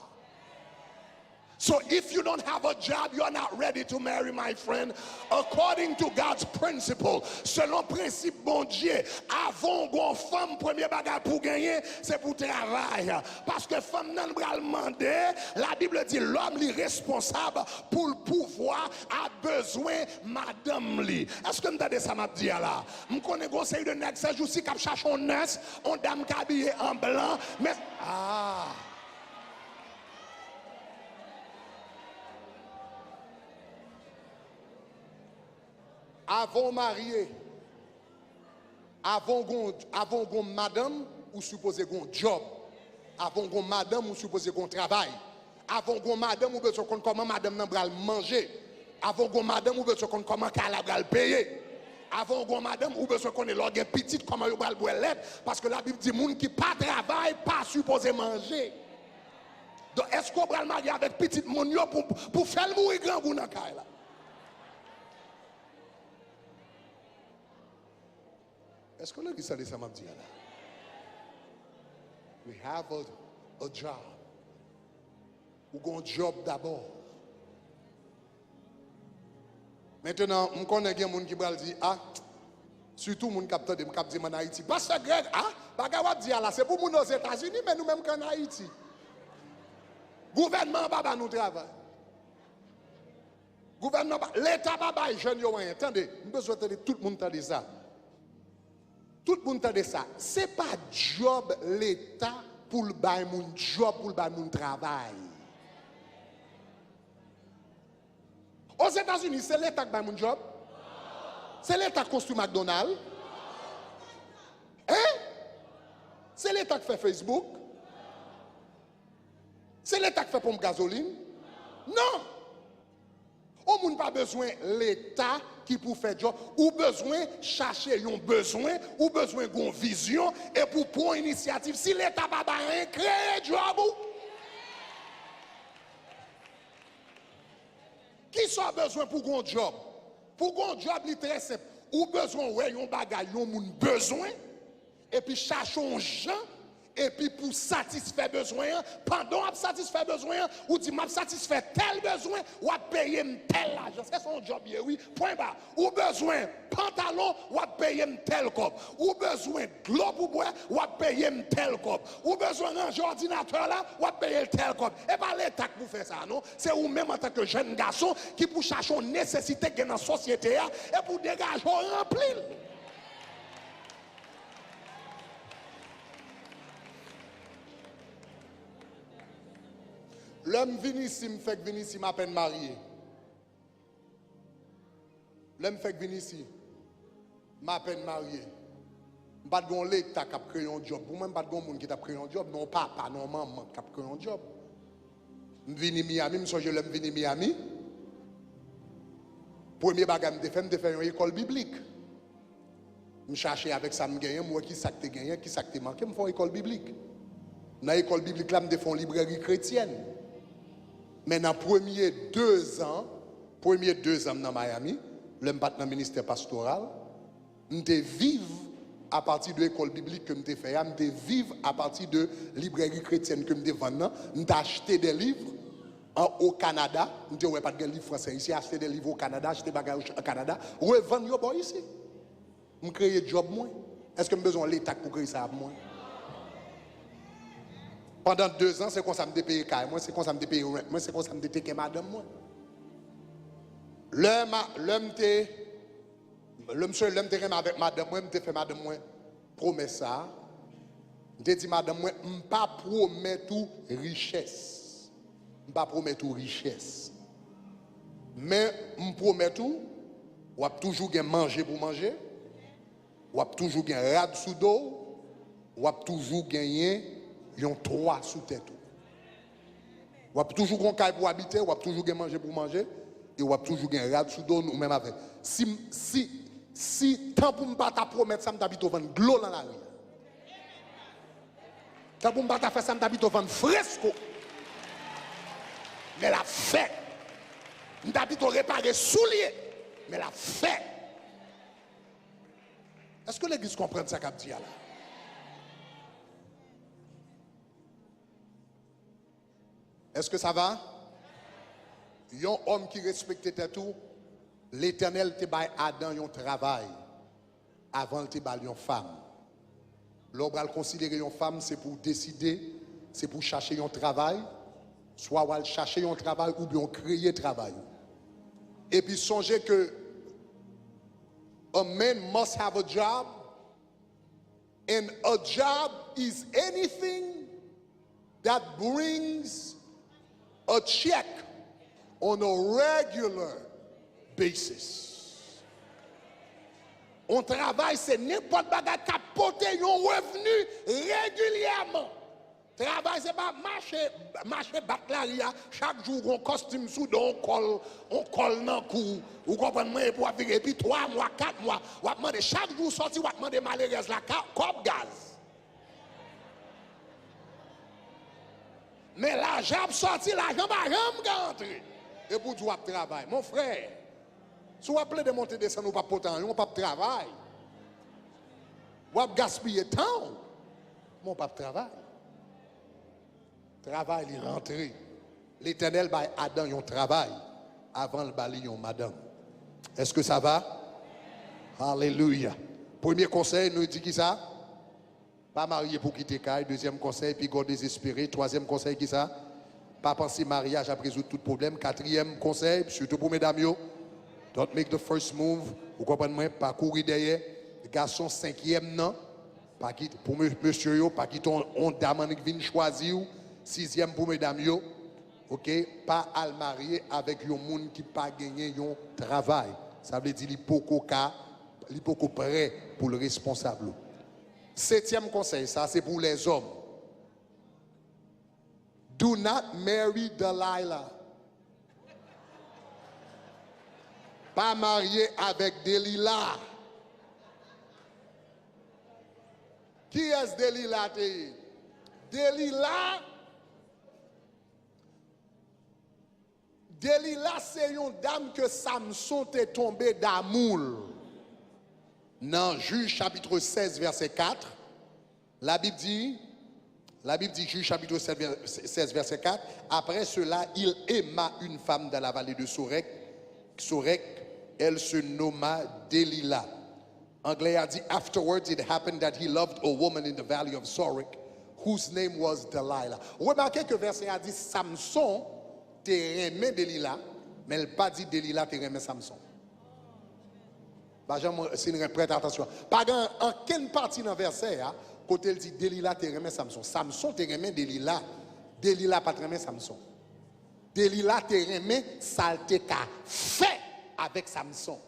So if you don't have a job, you are not ready to marry, my friend. According to God's principle, selon principe bon Dieu, avant qu'on femme premier bagage pour gagner, c'est pour travail. Parce que femme nan bral mandé, la Bible dit l'homme li responsable pour le pouvoir a besoin madame li. Est-ce que m'entendez ça m'a dit là? M'connaît conseil de nèg ça jour si cap cherche on nurse, on dame habillé en blanc, mais avant marié, avant gon madame, ou supposé gon job. Avant gon madame, ou supposé gon travail. Avant gon madame, ou besoin qu'on comment madame nan bral manger. Avant gon madame, ou besoin qu'on comment kala bral payer. Avant gon madame, ou besoin qu'on est l'orgue petite comment yo bral boire lait parce que la Bible dit moun qui pas travail pas supposé manger. Donc est-ce qu'on bral marier avec petite moun yo pour faire mourir grand vous nan kay là? Est-ce qu'on a dit ça m'a dit là? We have a job. Ou gon job d'abord. Maintenant, on connaît des gens qui bral dit surtout moun capteur de cap dit en Haïti. Parce que Greg bagawat dit là, c'est pour moun aux États-Unis mais nous même qu'en Haïti. Gouvernement pas nous travail. Gouvernement l'État pas jeune yo rien. Attendez, nous besoin de tout le monde entendre ça. Tout le monde entend ça. Ce n'est pas job l'État pour le bail mon job, pour le bail mon travail. Aux États-Unis, c'est l'État qui bail mon job. C'est l'État qui construit McDonald's. Hein? C'est l'État qui fait Facebook. C'est l'État qui fait pompe gasoline. Non. moun pas besoin l'État qui pour faire job, ou besoin chercher un besoin, ou besoin d'une vision, et pour prendre initiative. Si l'État pas rien, créer job. Qui soit besoin pour un job? Pour un job, c'est très simple. Ou besoin, ouais, un bagage, un moun besoin, et puis cherchons gens. Et puis pour satisfaire besoin, pendant qu'on satisfait besoin, ou dit m'a satisfait tel besoin, ou à payer tel argent. C'est son job, oui. Point bas. Ou besoin pantalon, ou à payer tel cop. Ou besoin de l'eau pour boire, ou à payer tel cop. Ou besoin d'un ordinateur là, ou à payer tel cop. Et pas l'État qui vous fait ça, non? C'est vous même en tant que jeune garçon qui pour chercher une nécessité dans la société et pour dégager remplir. L'homme vini ici, me fait venir ici, m'a peine marié. L'homme fait venir ici, m'a peine marié. Pas de l'État qui a créé un job. Ou même pas de monde qui a créé un job. Non, papa, non, maman qui a créé un job. Je viens à Miami, je suis l'homme venu à Miami. Premier bagage, je fais une école biblique. Je cherche avec ça, je gagne, moi qui ça que gagné, qui ça que manqué, je fais une école biblique. Dans l'école biblique, là, je fais une librairie chrétienne. Mais dans les premiers 2 ans dans Miami, je suis dans le ministère pastoral, je vivre à partir de l'école biblique que je fais, je vivre à partir de la librairie chrétienne que je vends, je acheté des livres au Canada, je n'ai pas de livres français ici, acheter des livres au Canada, acheter des bagages au Canada, revendre ici. Je crée un job moi. Est-ce que j'ai besoin de l'État pour créer ça moi? Pendant 2 ans, c'est comme ça que je me paye moi, c'est comme ça que je me paye moi, c'est comme ça que je me paye madame moi. Le monsieur avec madame moi, je fait madame moi promesse ça. Je dit madame moi, je ne pas promettre tout richesse. Je ne pas promettre tout richesse. Mais je promets tout, ou toujours manger pour manger, ou toujours rad sous dos, ou toujours gagner yon 3 sous tête. Ou a toujours gon caille pour habiter, ou a toujours gen manger pour manger, et ou a toujours gen rad sous dos ou même avec. Si tant pour m'pa ta promettre ça m'habite au vendre glou dans la rue. Tant pour m'pa ta faire ça m'habite au vendre fresco. Mais la fait. M'habite au réparer souliers, mais la fait. Est-ce que l'église comprend ça qu'a dit là? Est-ce que ça va? Un homme qui respectait tout, l'Éternel te baille Adam un travail avant te baille une femme. L'homme va considérer une femme, c'est pour décider, c'est pour chercher un travail, soit va chercher un travail ou bien créer un travail. Et puis songez que a man must have a job, and a job is anything that brings a check on a regular basis. On travaille, c'est n'importe quoi qui apporte un revenu régulièrement. Travail, c'est pas marcher batlaria, chaque jour on costume sous on colle dans le cou. Vous comprenez, pour vivre, et puis 3 mois, 4 mois, on va demander chaque jour sorti, on va demander malheureuse la cop gaz. Mais l'argent sorti, l'argent va jamais rentrer. Et pour toi, travail. Mon frère, si vous appelez de monter descendre, vous pas potent, vous pas travail. Vous avez gaspillé temps, mon pas travail. Travail est rentré. L'Éternel va Adam un travail avant le balayer madame. Est-ce que ça va? Alléluia. Premier conseil, nous dit qui ça? Pas marié pour quitter Caille. Deuxième conseil, puis God désespéré. Troisième conseil, qui ça? Pas penser mariage à résoudre tout problème. Quatrième conseil, surtout pour mesdames, don't make the first move. Vous comprenez? Pas courir derrière. Garçon, 5e, non. Pas quitter, pour monsieur, pas quitter on dame qui vient choisir. 6e pour mesdames, ok? Pas à le marier avec un monde qui n'a pas gagné un travail. Ça veut dire qu'il n'est pas prêt pour le responsable. 7e conseil, ça c'est pour les hommes. Do not marry Delilah. Pas marié avec Delilah. Qui est Delilah? Delilah, c'est une dame que Samson est tombé d'amour. Dans Juge chapitre 16, verset 4, la Bible dit, Juge chapitre 16, verset 4, après cela, il aima une femme dans la vallée de Sorek, elle se nomma Delilah. Anglais a dit, afterwards it happened that he loved a woman in the valley of Sorek, whose name was Delilah. Remarquez que verset a dit, Samson te remet Delilah, mais elle n'a pas dit Delilah te remet Samson. C'est une prête attention. Pas en quelle partie dans le verset, quand elle dit Delilah te remet Samson. Samson te remet Delilah. Delilah pas te remet Samson. Delilah te remet ça te fait avec Samson.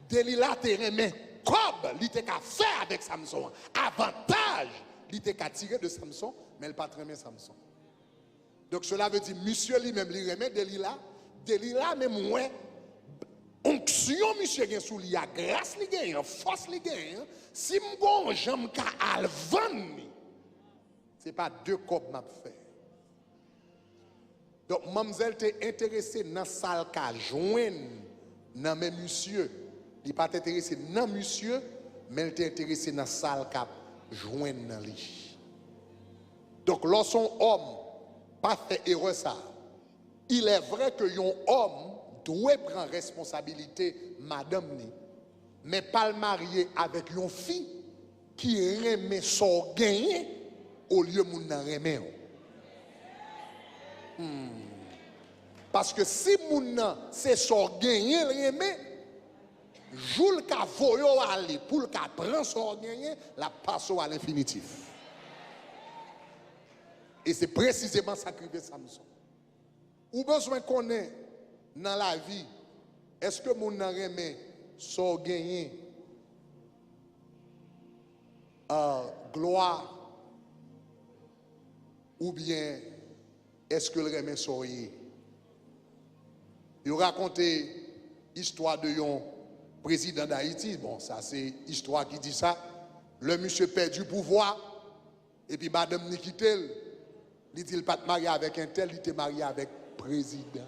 Delilah te remet comme il te fait avec Samson. Avantage, il te tiré de Samson, mais elle pas te remet Samson. Donc cela veut dire, monsieur lui-même, il remet Delilah. Delilah même moins. Onction, monsieur, gen sou li a grâce li gen, force li gen. Si m'gon j'aime ka alvan, c'est pas deux cop m'a fait. Donc, mademoiselle t'es intéressée dans salle ka joindre dans mes monsieur. Il pas intéressé dans monsieur, mais elle t'est intéressée dans salle ka joindre dans lui. Donc, lorsqu'on homme pas fait erreur ça, il est vrai que yon homme doit prendre responsabilité, madame ni, mais pas le marier avec une fille qui remet son gain au lieu de moun remet. Parce que si moun c'est son gain remet, jour ka voyo aller pour le ka prend son gain, la passe à l'infinitif. Et c'est précisément ça qui fait Samson. Ou besoin qu'on ait dans la vie, est-ce que mon remet son gagné gloire ou bien est-ce que le remet son yé? Il raconté l'histoire de un président d'Haïti. Bon, ça c'est histoire qui dit ça. Le monsieur perd du pouvoir et puis madame ni quitté. Il dit il pas marié avec un tel, il était marié avec président.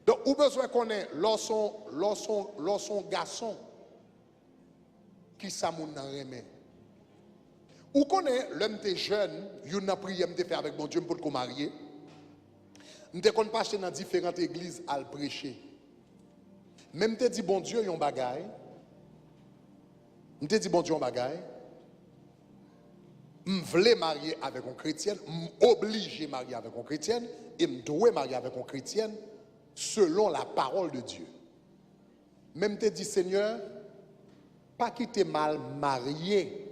Donc, ou besoin qu'on ait lorsqu'on garçon qui s'amoune dans remet. Ou qu'on ait l'homme t'es jeune, il a prié me faire avec mon Dieu pour le marier. M'te qu'on pas dans différentes églises à le prêcher. Même te dit bon Dieu yon bagay. M'te dit bon Dieu yon bagay. M'vle marier avec une chrétienne, m'oblige marier avec une chrétienne et m'dois marier avec une chrétienne selon la parole de Dieu. Même te dit Seigneur, pas quitter mal marié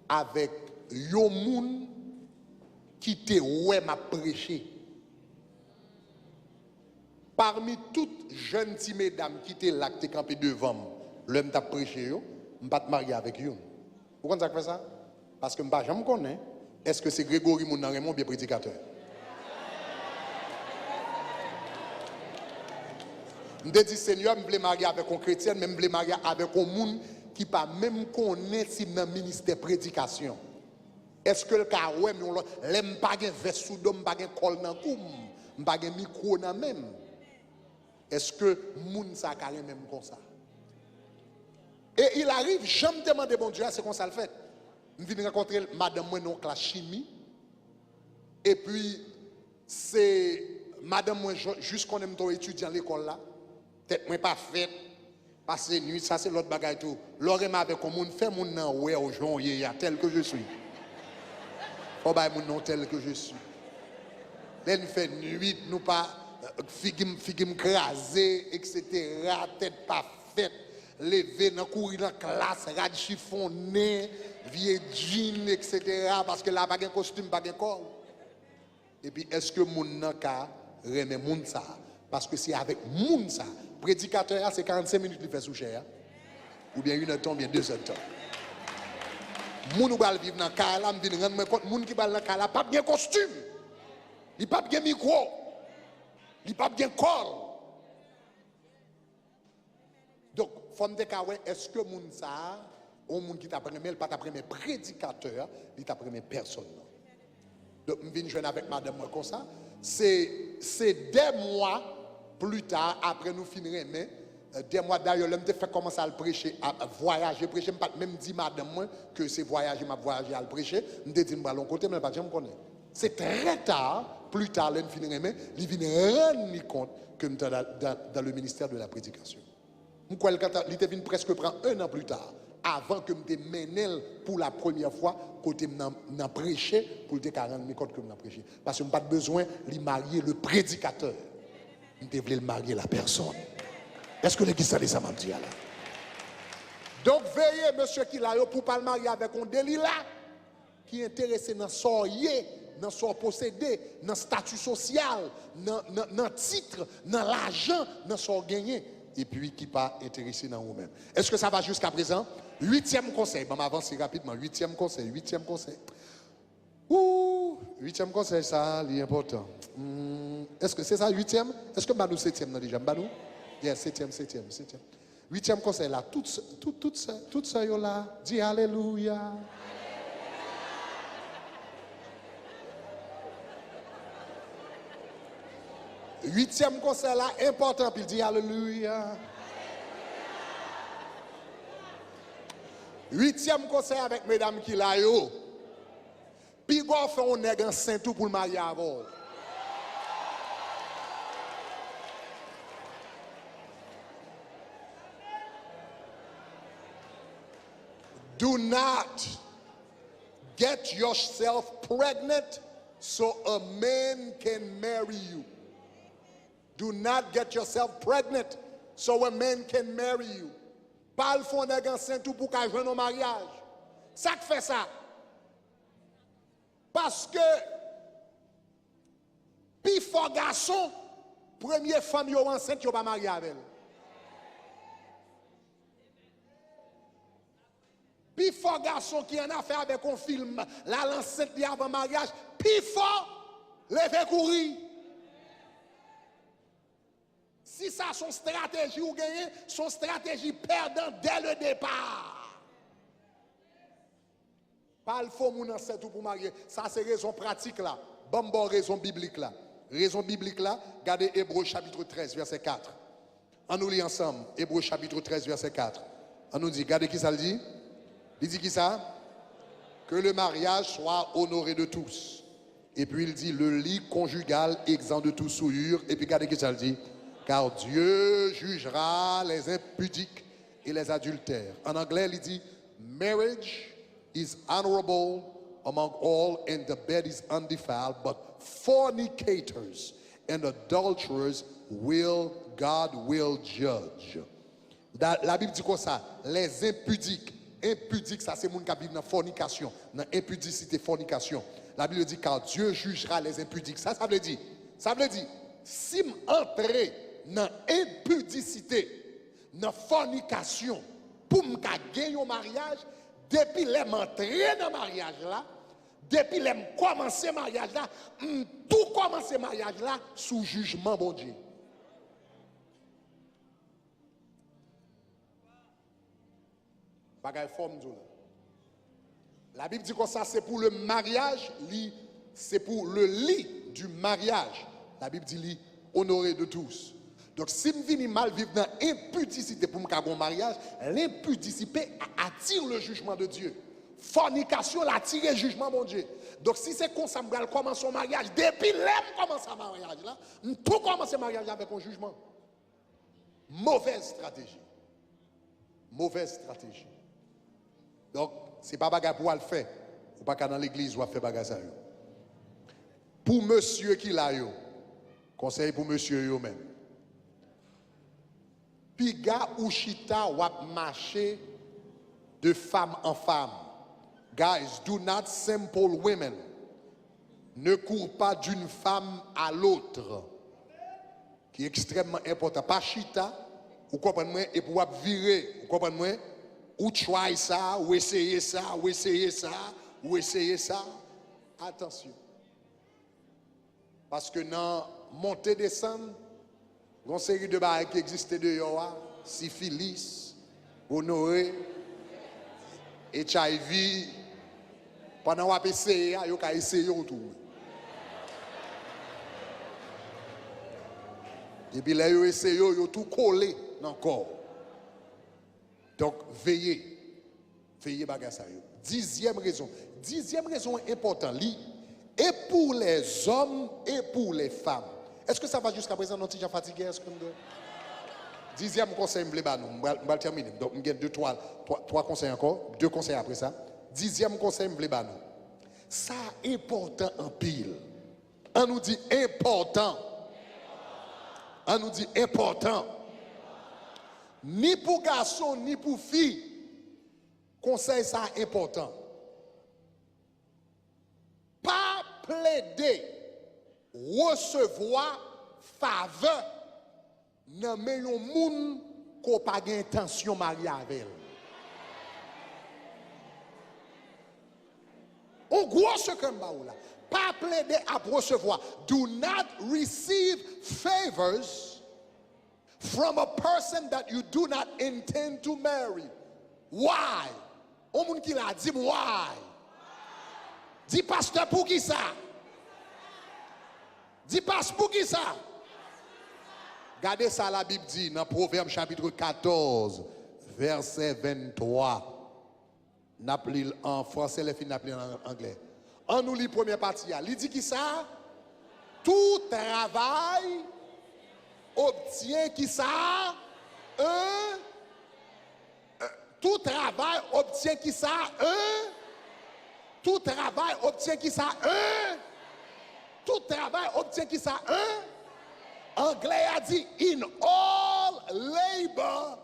avec yon moun qui te ouais m'a prêché. Parmi toutes jeunes mesdames qui étaient là, qui étaient campées devant, l'homme t'a prêché, je ne pas te marier avec eux. Pourquoi ça fait ça? Parce que je ne sais pas, est-ce que c'est Grégory Mounaremon ou bien prédicateur? Je me dis, Seigneur, je veux marier avec un chrétien, mais je veux marier avec un monde qui ne pas même connaît si dans le ministère de prédication. Est-ce que le cas, ouais, mais je n'ai pas de veste sous dôme, je n'ai pas de col dans le cou, je n'ai pas de micro dans même. Est-ce que moun sa carré même comme ça? Et il arrive, j'aime demander bon Dieu, c'est comme ça le fait. Je viens rencontrer madame moi dans la chimie. Et puis c'est madame moi juste qu'on aime étudiant à l'école là. Peut-être moi pas fait passer nuit, ça c'est l'autre bagaille tout. L'oreille avec un monde fait mon nan ouais au jour tel que je suis. Faut ba mon nom tel que je suis. Là nous fait nuit, nous pas figim crasé, etc. Tête pas faite, lever dans courir dans classe, rad chiffonné, vieux jean, etc. Parce que là pas de costume, pas de corps. Et puis est-ce que moun nan ka remet moun ça? Parce que c'est avec moun ça. Prédicateur c'est 45 minutes il fait sous cher. Ou bien 1 heure de temps, bien 2 heures de temps. Moun ou bal vivre dans ka là, me rendre compte moun qui bal dans ka là pas bien costume. Il pas bien micro. Il n'y a pas bien col. Donc, femme de Kawe, est-ce que moun ça, on moun qui t'a pris, mais pas t'a pris prédicateur, il t'a pris personne. Donc, je viens jouer avec madame comme ça. C'est des mois plus tard, après nous finirons, mais des mois d'ailleurs, je me fait commencer à le prêcher, à voyager, prêcher. Je ne pas même dit madame moi que c'est voyager, m'a voyager à le prêcher. Je me dit, je côté, mais je ne connais pas. C'est très tard, plus tard, je finirai, mais il vient rendre compte que nous sommes dans le ministère de la prédication. Il était venu presque prendre 1 an plus tard, avant que je me mène pour la première fois, côté je prêché, pour te 40 compte que je prêché. Parce que je n'ai pas besoin de marier le prédicateur. Je devais marier la personne. Est-ce que l'église a dit ça, m'a dit là? Donc, veillez, monsieur qui l'a pour pas le marier avec un délit là, qui est intéressé dans son yé, dans son possédé, dans le statut social, dans le titre, dans l'argent, dans son gagné, et puis qui pas intéressé dans vous-même. Est-ce que ça va jusqu'à présent? 8e conseil, on va avancer rapidement. 8e conseil, 8e conseil. Ouh, 8e conseil, ça, c'est important. Est-ce que c'est ça, 8e? Est-ce que Banou 7e déjà? Banou? Yes, 7e. 8e conseil là, tout ça là, dis Alléluia. Huitième conseil là, important, puis il dit Alléluia. 8e conseil avec mesdames qui là yo. Puis on fait un nègre enceinte tout pour le marier avant. Do not get yourself pregnant so a man can marry you. Do not get yourself pregnant so a man can marry you. Pas le fond nègre enceinte tout pour qu'à joindre au mariage. Ça qui fait ça. Parce que puis fort garçon, première femme yo enceinte yo pas marié avec elle. Puis fort garçon qui en a fait avec un film, là l'enceinte avant mariage, puis fort lever courir. Si ça son stratégie ou gagner, son stratégie perdant dès le départ. Pas le faux moun enceinte pour marier, ça c'est raison pratique là. Bon raison biblique là. Raison biblique là, regardez Hébreux chapitre 13 verset 4. On nous lit ensemble Hébreux chapitre 13 verset 4. On nous dit, regardez qui ça le dit? Il dit qui ça? Que le mariage soit honoré de tous. Et puis il dit le lit conjugal exempt de toute souillure. Et puis regardez qui ça le dit? Car Dieu jugera les impudiques et les adultères. En anglais, il dit marriage is honorable among all and the bed is undefiled, but fornicators and adulterers God will judge. La Bible dit quoi ça? Les impudiques. Impudique, ça c'est mon qui vit dans la fornication, dans impudicité, fornication. La Bible dit car Dieu jugera les impudiques. Ça veut dire, si m'entrer dans impudicité, dans fornication, pour me gagner au mariage, depuis les m'entrer dans le mariage là, depuis les commencer le mariage là, tout commencer le mariage là sous jugement bon Dieu. La Bible dit que ça c'est pour le mariage, c'est pour le lit du mariage. La Bible dit lit honoré de tous. Donc si je viens mal vivre dans l'impudicité pour me faire un mariage, l'impudicité attire le jugement de Dieu. Fornication attire le jugement de Dieu. Donc si c'est comme ça, je commence son mariage, depuis l'aime commence un mariage là, tout commence le mariage avec un jugement. Mauvaise stratégie. Mauvaise stratégie. Donc, ce n'est pas bagage pour le faire. Ou pas dans l'église ou faire bagage ça. Pour monsieur qui l'a yo, conseil pour monsieur yo même. Piga ou chita wap marcher de femme en femme. Guys, do not simple women. Ne cours pas d'une femme à l'autre. Qui est extrêmement important. Pas chita, ou comprenez-moi, et pour virer, vous comprenez-moi? Ou try ça, ou essayer ça, ou essayer ça, ou essayer ça. Attention. Parce que dans monter, descendre, une série de barres qui existaient dehors, syphilis, gonorrhée, HIV, pendant qu'on a essayé, on a essayé tout. Et puis là, ils ont essayé, ils ont tout collé dans le corps. Donc, veillez. Veillez, bagassa. Dixième raison importante, et pour les hommes et pour les femmes. Est-ce que ça va jusqu'à présent, nous sommes fatigués? Dixième conseil, je vais terminer. Donc, je vais trois conseils encore, deux conseils après ça. Dixième conseil, je vais ça important en pile. On nous dit important. On nous dit important. Ni pour garçon, ni pour fille. Conseil ça important. Pas plaider, recevoir faveur dans les gens qui n'ont pas d'intention de marier avec elle. On gros ce que là. Pas plaider à recevoir. Do not receive favors from a person that you do not intend to marry. Why? On moun qui l'a dit why? Dis pasteur pour qui ça? Dis pasteur pour qui ça? Regardez ça la Bible dit dans Proverbe chapitre 14 verset 23. N'appelez en français les filles n'appelez en anglais. On nous lit première partie. Il dit qui ça? Tout travail obtient qui ça? Tout travail obtient qui ça? Tout travail obtient qui ça? Tout travail obtient qui ça? Anglais a dit, in all labor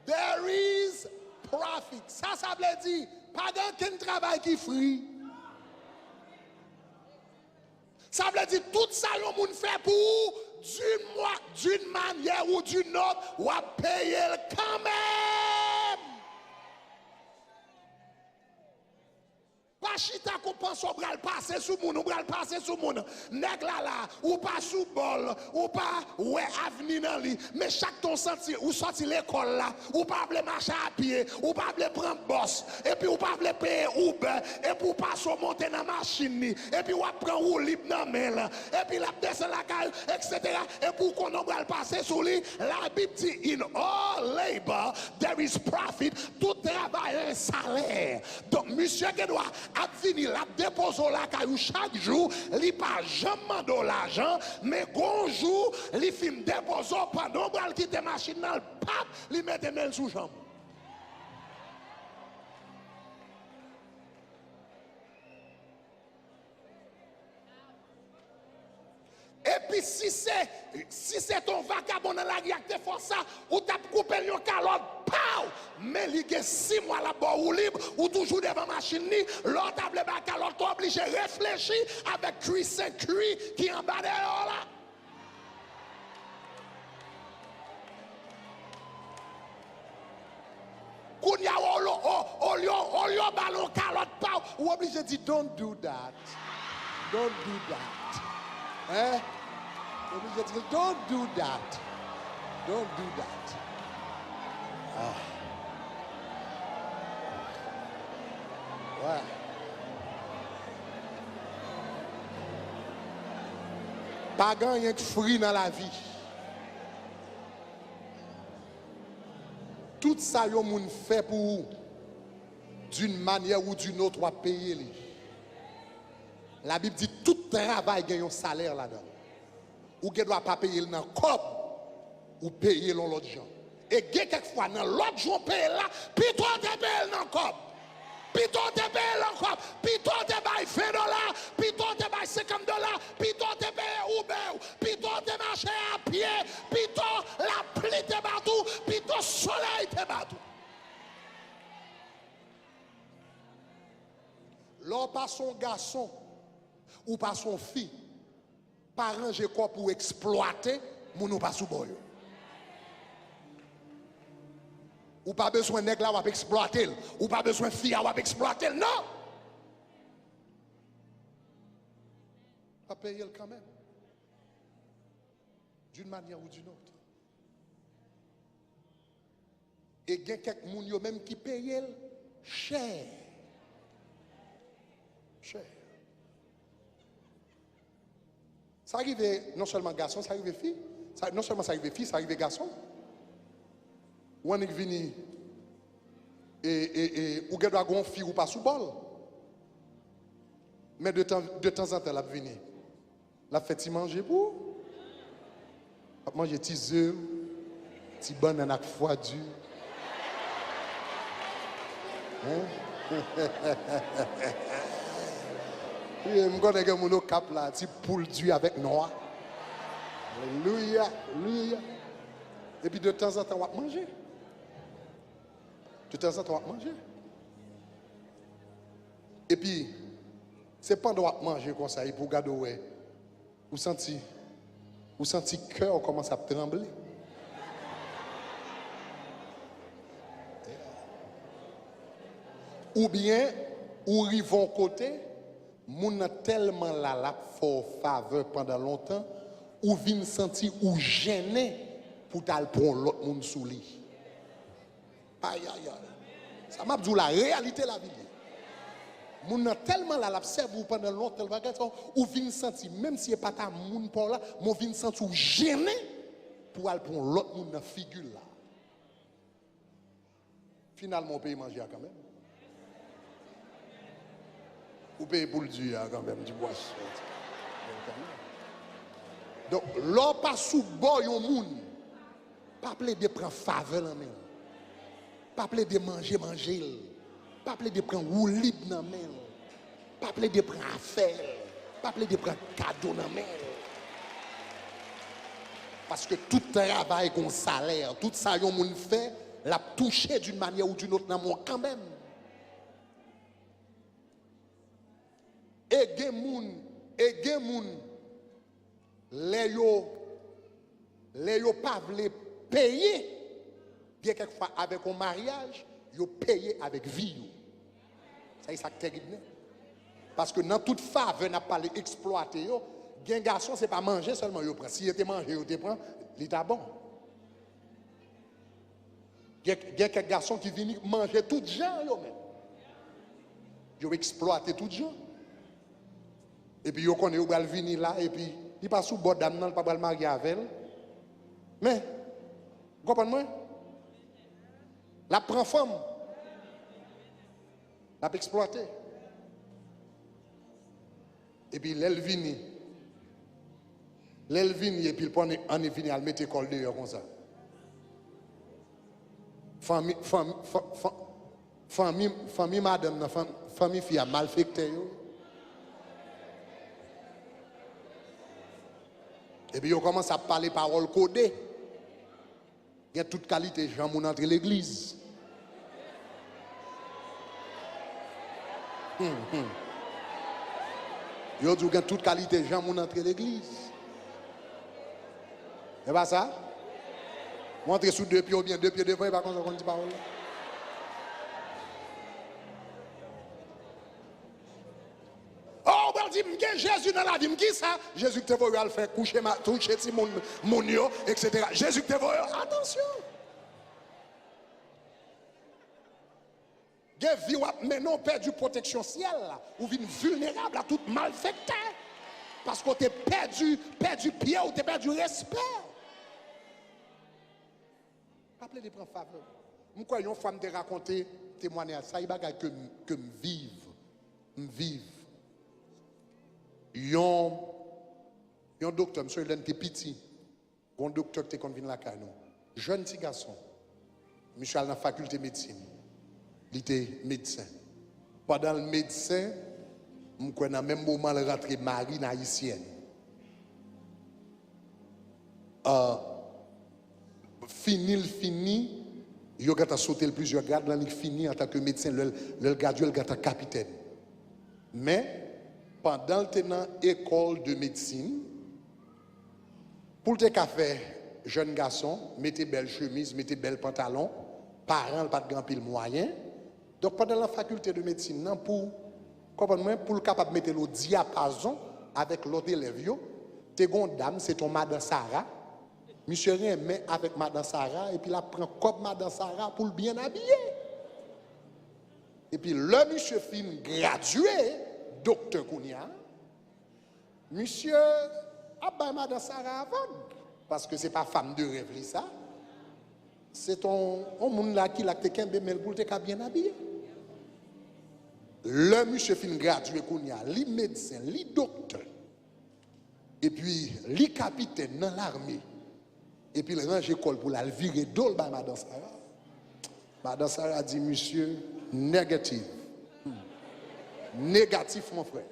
there is profit. Ça veut dire, pas d'aucun travail qui free. Ça veut dire, tout ça, le monde fait pour d'une manière ou d'une autre, ou à payer quand même. Pas chita qu'on pense au bras passer sous moun, ou bras passer sous moun. Nèg là, ou pas sous bol, ou pas ouais avenir dans li. Mais chaque ton senti ou sorti l'école là, ou pas vle marcher à pied, ou pas vle prendre boss, et puis ou pas vle payer Uber, et puis ou pas monter dans machine ni, et puis ou prend roue libre dans main là, et puis la descend la caille, etc. Et pour qu'on bras passer sous lui, la Bible dit in all labor there is profit. Tout travail un salaire. Donc monsieur qui doit a fini la dépose la caillou chaque jour, li pas jamais de l'argent, mais bonjour, li film dépose pendant bral quitter machine dans le pape, li mette main sous jambe. Et puis si c'est ton vagabond dans la rue qui te fait ça, ou t'as coupé une calotte, mais il y a 6 mois là-bas ou libre, ou toujours devant la machine, l'autre table de calotte, tu es obligé de réfléchir avec cuissin cuit qui est en bas de là. Quand il y a un ballon calotte, ou obligé de dire, don't do that. Don't do that. Eh? Don't do that. Don't do that. Ah. Ouais. Pas gagner de fruits dans la vie. Tout ça, yon moun fait pour vous. D'une manière ou d'une autre, à payer les. La Bible dit tout travail gagne un salaire là-dedans. Ou ne doit pas payer dans le corps, ou payer dans l'autre gens. Et quelquefois, dans l'autre jour, payer là, puis toi, tu payes dans le corps. Puis toi, tu payes dans le corps. Puis toi, tu payes $20. Puis toi, tu payes $50. Puis toi, tu payes Uber. Puis toi, tu marches à pied. Puis toi, la pluie te partout. Puis toi, le soleil te partout. L'homme pas son garçon ou pas son fille, parents j'ai quoi pour exploiter, mon pas sous boy. Ou pas besoin de nègre là, ou exploiter, ou pas besoin de fille, ou exploiter, non. Pas payer quand même. d'une manière ou d'une autre. Et il y a quelques gens même qui payent cher. Cher. Ça arrive non seulement garçon, ça arrive fille. Non seulement ça arrive fille, ça arrive garçon. Ou on est venu et ou doit avoir une fille ou pas sous bol. Mais de temps en temps, elle vient. La fait manger pour. Elle manger petits œufs, petits bananes avec foie dur. Je connais que mon cap là, petit poule dur avec noix. Alléluia, alléluia. Et puis de temps en temps, on va manger. De temps en temps, on va manger. Et puis, c'est pas de manger comme ça, pour garder ouais. Vous sentez le cœur commence à trembler. Ou bien, ou rivons côté, moun tellement la fort faveur pendant longtemps, ou vin sentir ou gêné pour t'al prendre l'autre monde sous lui. Aïe aïe aïe. Ça m'a dit la réalité de la vie. Moun tellement la serve pendant longtemps ou vin sentir même si pas ta moun pour là, mon vin sentir ou gêné pour aller prendre l'autre monde dans figure là. Finalement on peut manger quand même. Ou payer pour le Dieu quand même du bois. Donc, l'on pas sous boy au monde, pas plaît de prendre faveur dans main. Pas plaît de manger, pas plaît de prendre ou libre dans main. Pas plaît de prendre affaire, pas plaît de prendre cadeau dans main. Parce que tout travail qu'on salaire, tout ça yon moun fait, l'a touché d'une manière ou d'une autre dans mon quand même. Et gen moun, les yo pas vle payer, bien quelquefois avec un mariage, yo payer avec vie. Ça c'est terrible. Parce que dans toute faveur n'a pas exploiter yo, gen garçon c'est pas manger seulement yo prend. Si yo te manger yo te prend, il est bon. Gen quelques garçons qui viennent manger tout gens yo même. Yo exploiter tout gens. Et puis, vous connaissez, vous allez venir là, et puis, il passe sous bord d'âme, il pas le marier avec elle. Mais, vous comprenez? La prend femme. La exploiter. Et puis, l'elle vient. L'elle vient, et puis, on est venu à mettre l'école dehors comme ça. Famille madame, famille fille a mal fait. Et puis on commence à parler paroles codées. Il y a toute qualité de gens qui entrent l'église. Il y a toute qualité de gens qui entrent l'église. C'est pas ça? Montrez sous deux pieds ou bien deux pieds devant, et pas comme ça qu'on dit parole. Oh, ben dit, Jésus dans la vie, qui ça? Jésus te voit le faire coucher, toucher mon yo, etc. Jésus te voit, attention. Mais non, perdu protection ciel, ou vine vulnérable à tout malfecteur. Parce que tu es perdu pied ou tu es perdu respect. Rappelez les prendre faveur. Moi, quand une femme te raconter témoignage, ça y est que me vive. Un docteur, monsieur, il était petit. Un docteur qui est venu la caille. Jeune petit garçon. Monsieur, dans la faculté de médecine. Il était médecin. Pendant le médecin, je connais à même moment le rentré marine haïtienne. Fini, il a sauté plusieurs grades, là, il fini en tant que médecin, le gradué, il a capitaine. Mais, pendant le tenant école de médecine, pour le café, jeune garçon, mettez belle chemise, mettez belle pantalon, parents, pas de grand pile moyen. Donc, pendant la faculté de médecine, pour le capable de mettre le diapason avec l'autre élève, tu es une dame, c'est ton madame Sarah, Monsieur rien mais avec Madame Sarah et puis la prend comme Madame Sarah pour le bien habiller. Et puis le monsieur fin gradué, docteur Kounia, monsieur a ba Madame Sarah avant parce que c'est pas femme de rêve ça. C'est ton monde là qui l'a quelqu'un mais pour te bien habillé. Le monsieur fin gradué Kounia, li médecin, li docteur. Et puis li capitaine dans l'armée. Et puis il range l'école pour la virer d'ol par Madame Sarah. Madame Sarah dit, monsieur, négatif. Négatif, mon frère.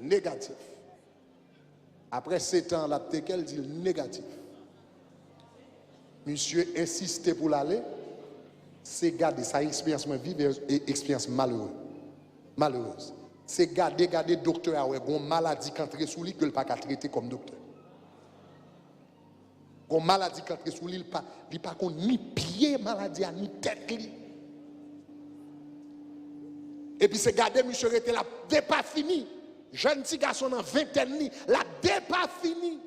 Négatif. Après 7 ans, la qu'elle dit négatif. Monsieur insistait pour l'aller. C'est garder sa expérience vive et expérience malheureuse. C'est garder docteur a une maladie qui entre sous lui que le pas traiter comme docteur. Une maladie qui entre sous lui, il pas ni pied maladie ni tête li. Et puis c'est garder monsieur était là dès pas fini. Jeune petit garçon en vingtaine la dès pas fini.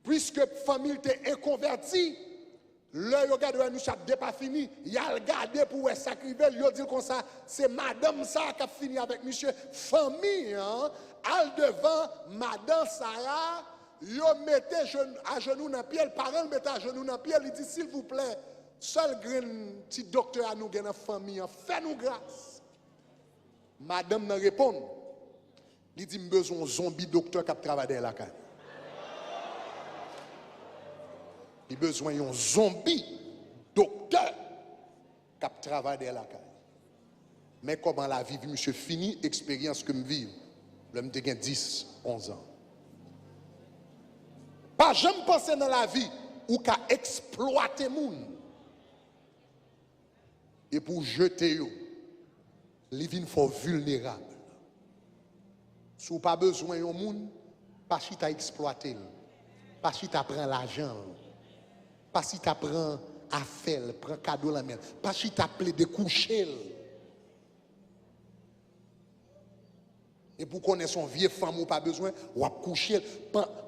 Puisque famille était inconvertie, le regard de monsieur dès pas fini, il a regardé pour sacrifier, il dit comme ça, c'est madame ça qui a fini avec monsieur famille hein, al devant madame Sarah. Yo mettez à genoux dans pied, le parent mettait à genoux dans pied, il dit s'il vous plaît, seul petit docteur à nous dans la famille, fais-nous grâce. Madame n'a répond, il dit besoin d'un zombie docteur qui travaille dans la caille. Il a besoin d'un zombie docteur qui travaille dans la caille. Mais comment la vie, monsieur fini, expérience que je vis, je me 10, 11 ans. Pas jamais penser dans la vie ou qu'à exploiter moun et pour jeter yo, les vins faut vulnérable. Si vous pas besoin yon moun, pas si t'as exploité, pas si t'as prend l'argent, pas si t'as prend affaire, prend cadeau la main, pas si t'as appelé de coucher. Et pour connaître son vieux femme ou pas besoin, ou à coucher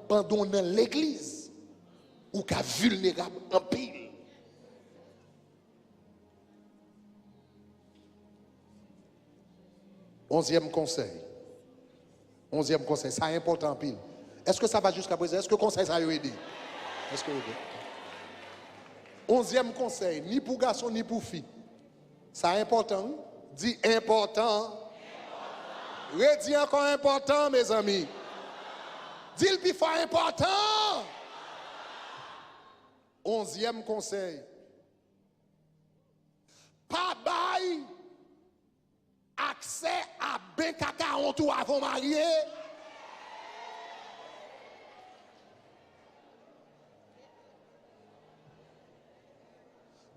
pendant dans l'église, ou qu'à vulnérable en pile. Onzième conseil, ça est important en pile. Est-ce que ça va jusqu'à présent? Est-ce que le conseil ça a aidé? Est-ce que onzième conseil, ni pour garçon ni pour fille. Ça est important. Dit important. Redis encore important, mes amis. Dis le plus fort important. 11e conseil. Pas bail accès à B40 ou avant marié.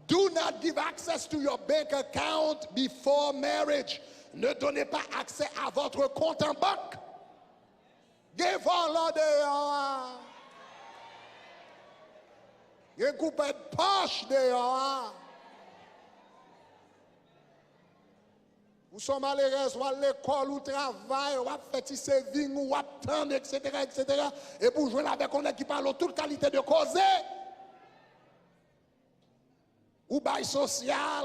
Do not give access to your bank account before marriage. Ne donnez pas accès à votre compte en banque. Devant dehors. Une coupe de poche dehors. Vous sommes malheureux, ou à l'école, ou travail, ou à faire saving, ou à attendre, etc., etc. Et pour jouer avec on qui parle toute qualité de causer. Ou bail social.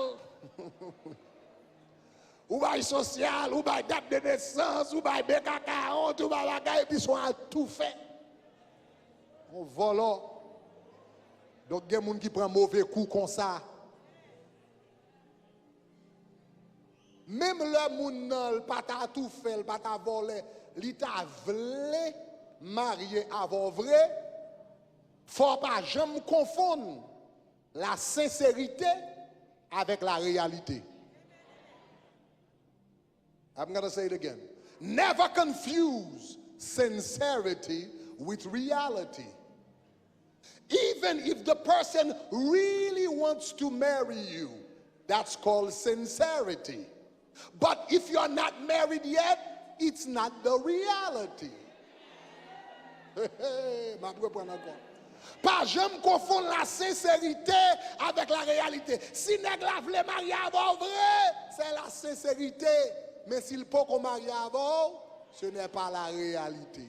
Ou bail social, ou bail date de naissance, ou bail BK40, ou bail bagay, et puis sont à tout fait. On vole. Donc, il y a des gens qui prennent mauvais coup comme ça. Même le monde n'a pas tout fait, pas volé, il t'a voulu marier avant vrai. Faut pas jamais confondre la sincérité avec la réalité. I'm going to say it again. Never confuse sincerity with reality. Even if the person really wants to marry you, that's called sincerity. But if you're not married yet, it's not the reality. Pas jamais confondre la sincérité avec la réalité. Si nèg la vle marier avant vrai, c'est la sincérité. Mais s'il peut qu'on marie avant, ce n'est pas la réalité.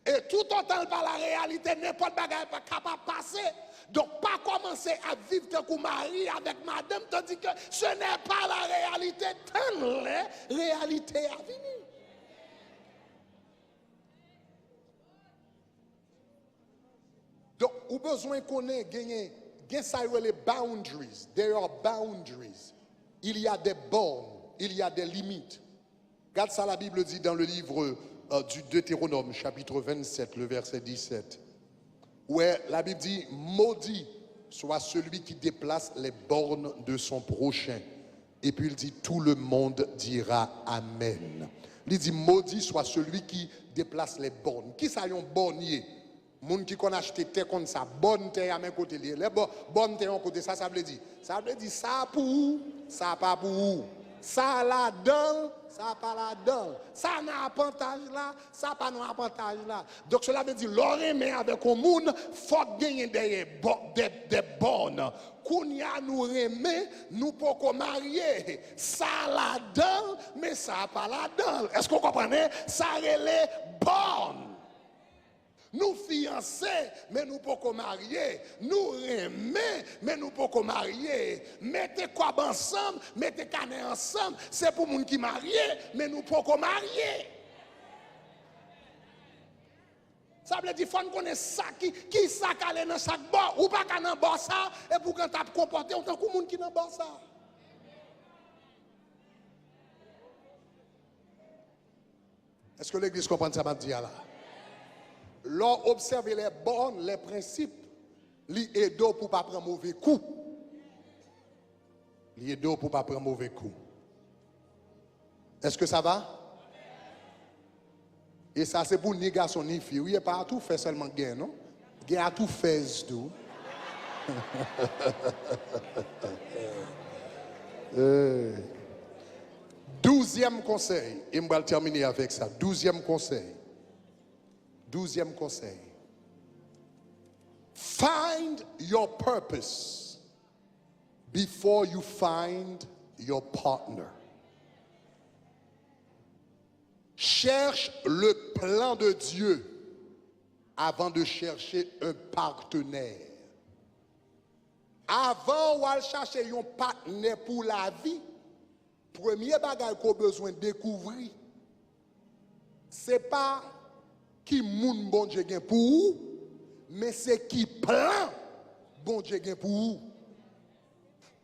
Et tout autant par la réalité, n'importe bagaille pas capable de passer. Donc, pas commencer à vivre tant que mari avec madame, tandis que ce n'est pas la réalité, tant la réalité à venir. Donc, ou besoin qu'on ait gagné, ça y est les boundaries. There are boundaries. Il y a des bornes, il y a des limites. Regarde ça, la Bible dit dans le livre du Deutéronome, chapitre 27, le verset 17. Où la Bible dit, maudit soit celui qui déplace les bornes de son prochain. Et puis il dit, tout le monde dira Amen. Il dit, maudit soit celui qui déplace les bornes. Qui ça y est bornier? Moun qui qu'on acheté terre comme ça, bonne terre à mes côtés, les bonnes terre à côté, ça veut dire. Ça veut dire ça pour où, ça pas pour où. Ça là-dedans, ça pas là-dedans. Ça n'a avantage là, ça pas n'a avantage là. Donc cela veut dire, l'oreille avec un monde, faut gagner des bonnes. Kounya nous remet, nous pouvons marier. Ça là-dedans, mais ça pas là-dedans. Est-ce qu'on comprend? Ça relève bonne. Nous fiancés, mais nous pouvons marier. Nous aimer, mais nous pouvons marier. Mettez quoi ensemble, mettez canet ensemble. C'est pour les gens qui marient, mais nous pouvons marier. Ça veut dire qu'il faut qu'on ait ça qui ça calé dans chaque bord. Ou pas qu'à dans bord ça, et pour qu'on tape comporter autant que les gens qui dans bord ça. Est-ce que l'église comprend ça, m'a dit là? L'on observe les bornes, les principes, li aident pour ne pas prendre mauvais coup. Li aident pour ne pas prendre mauvais coup. Est-ce que ça va? Et ça, c'est pour ni garçon ni fille. Oui, pas à tout fait seulement gain, non? Gain à tout fait tout. 12e conseil. Et je vais terminer avec ça. 12e conseil. 12e conseil. Find your purpose before you find your partner. Cherche le plan de Dieu avant de chercher un partenaire. Avant de chercher un partenaire pour la vie, premier bagage qu'on a besoin de découvrir, c'est pas qui moun bon Dieu gen pour vous, mais c'est qui plan bon Dieu gen pour vous.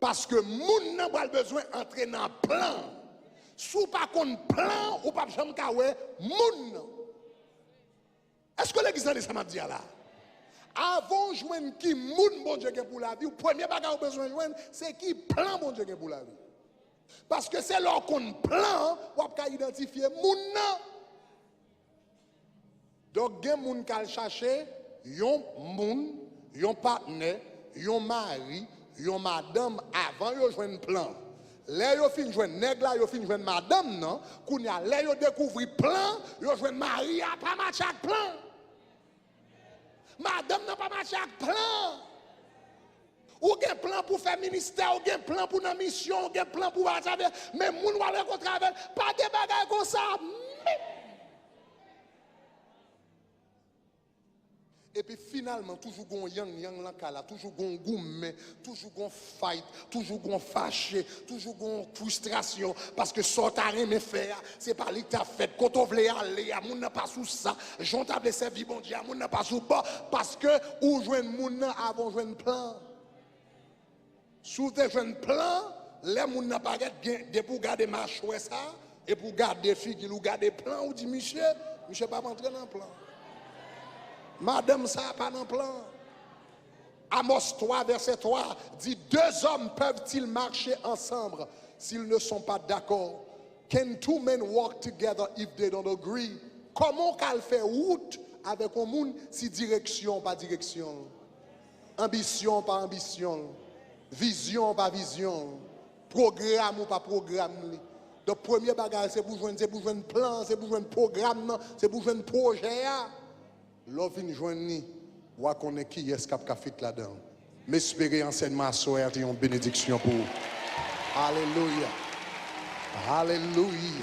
Parce que moun n'a pas besoin d'entrer dans le plan. Sous pas qu'on plan ou pas jamais kawé moun. Est-ce que l'église a dit ça m'a dit là? Avant de joindre qui moun bon Dieu gen pour la vie, le premier bagage qu'on besoin de joindre, c'est qui plan bon Dieu gen pour la vie. Parce que c'est là qu'on plan, ou pas identifier moun nan. Donc, il y a des gens qui cherchent un partenaire, un mari, une madame avant de jouer un plan. Là, ils finissent de jouer un nègre, ils finissent de jouer une madame, non? Quand ils découvrent le plan, ils jouent un mari, il n'y a pas match avec plan. Madame n'a pas match avec plan. Ou un plan pour faire ministère, ou un plan pour une mission, ou un plan pour faire. Mais les gens qui ont travaillé, pas de bagages comme ça. Et puis finalement, toujours gon yang lankala, toujours gon goum, toujours gon fight, toujours gon fâché, toujours gon frustration, parce que ça t'a rien faire, c'est pas lui qui t'a fait, quand on voulait aller, moun n'a pas sous ça, j'en t'a blessé vie bon Dieu, moun n'a pas sous bas, parce que ou joindre moun avant joindre plan. Sous te joindre plan, les moun n'a pas de pour garder ma chouette ça, et pour garder filles ou garder plan, ou dit monsieur pas rentrer dans le plan. Madame, ça n'a pas de plan. Amos 3, verset 3 dit, 2 hommes peuvent-ils marcher ensemble s'ils ne sont pas d'accord? Can 2 men walk together if they don't agree? Comment qu'elle fait route avec un monde si direction pas direction? Ambition pas ambition? Vision pas vision? Programme ou pas programme? Donc, premier bagage, c'est pour jouer un plan, c'est pour jouer un programme, c'est pour jouer un projet. L'on vient joindre, ou à connaître qui est-ce qui a fait là-dedans. M'espérer enseignement à soir et une bénédiction pour vous. Alléluia. Alléluia.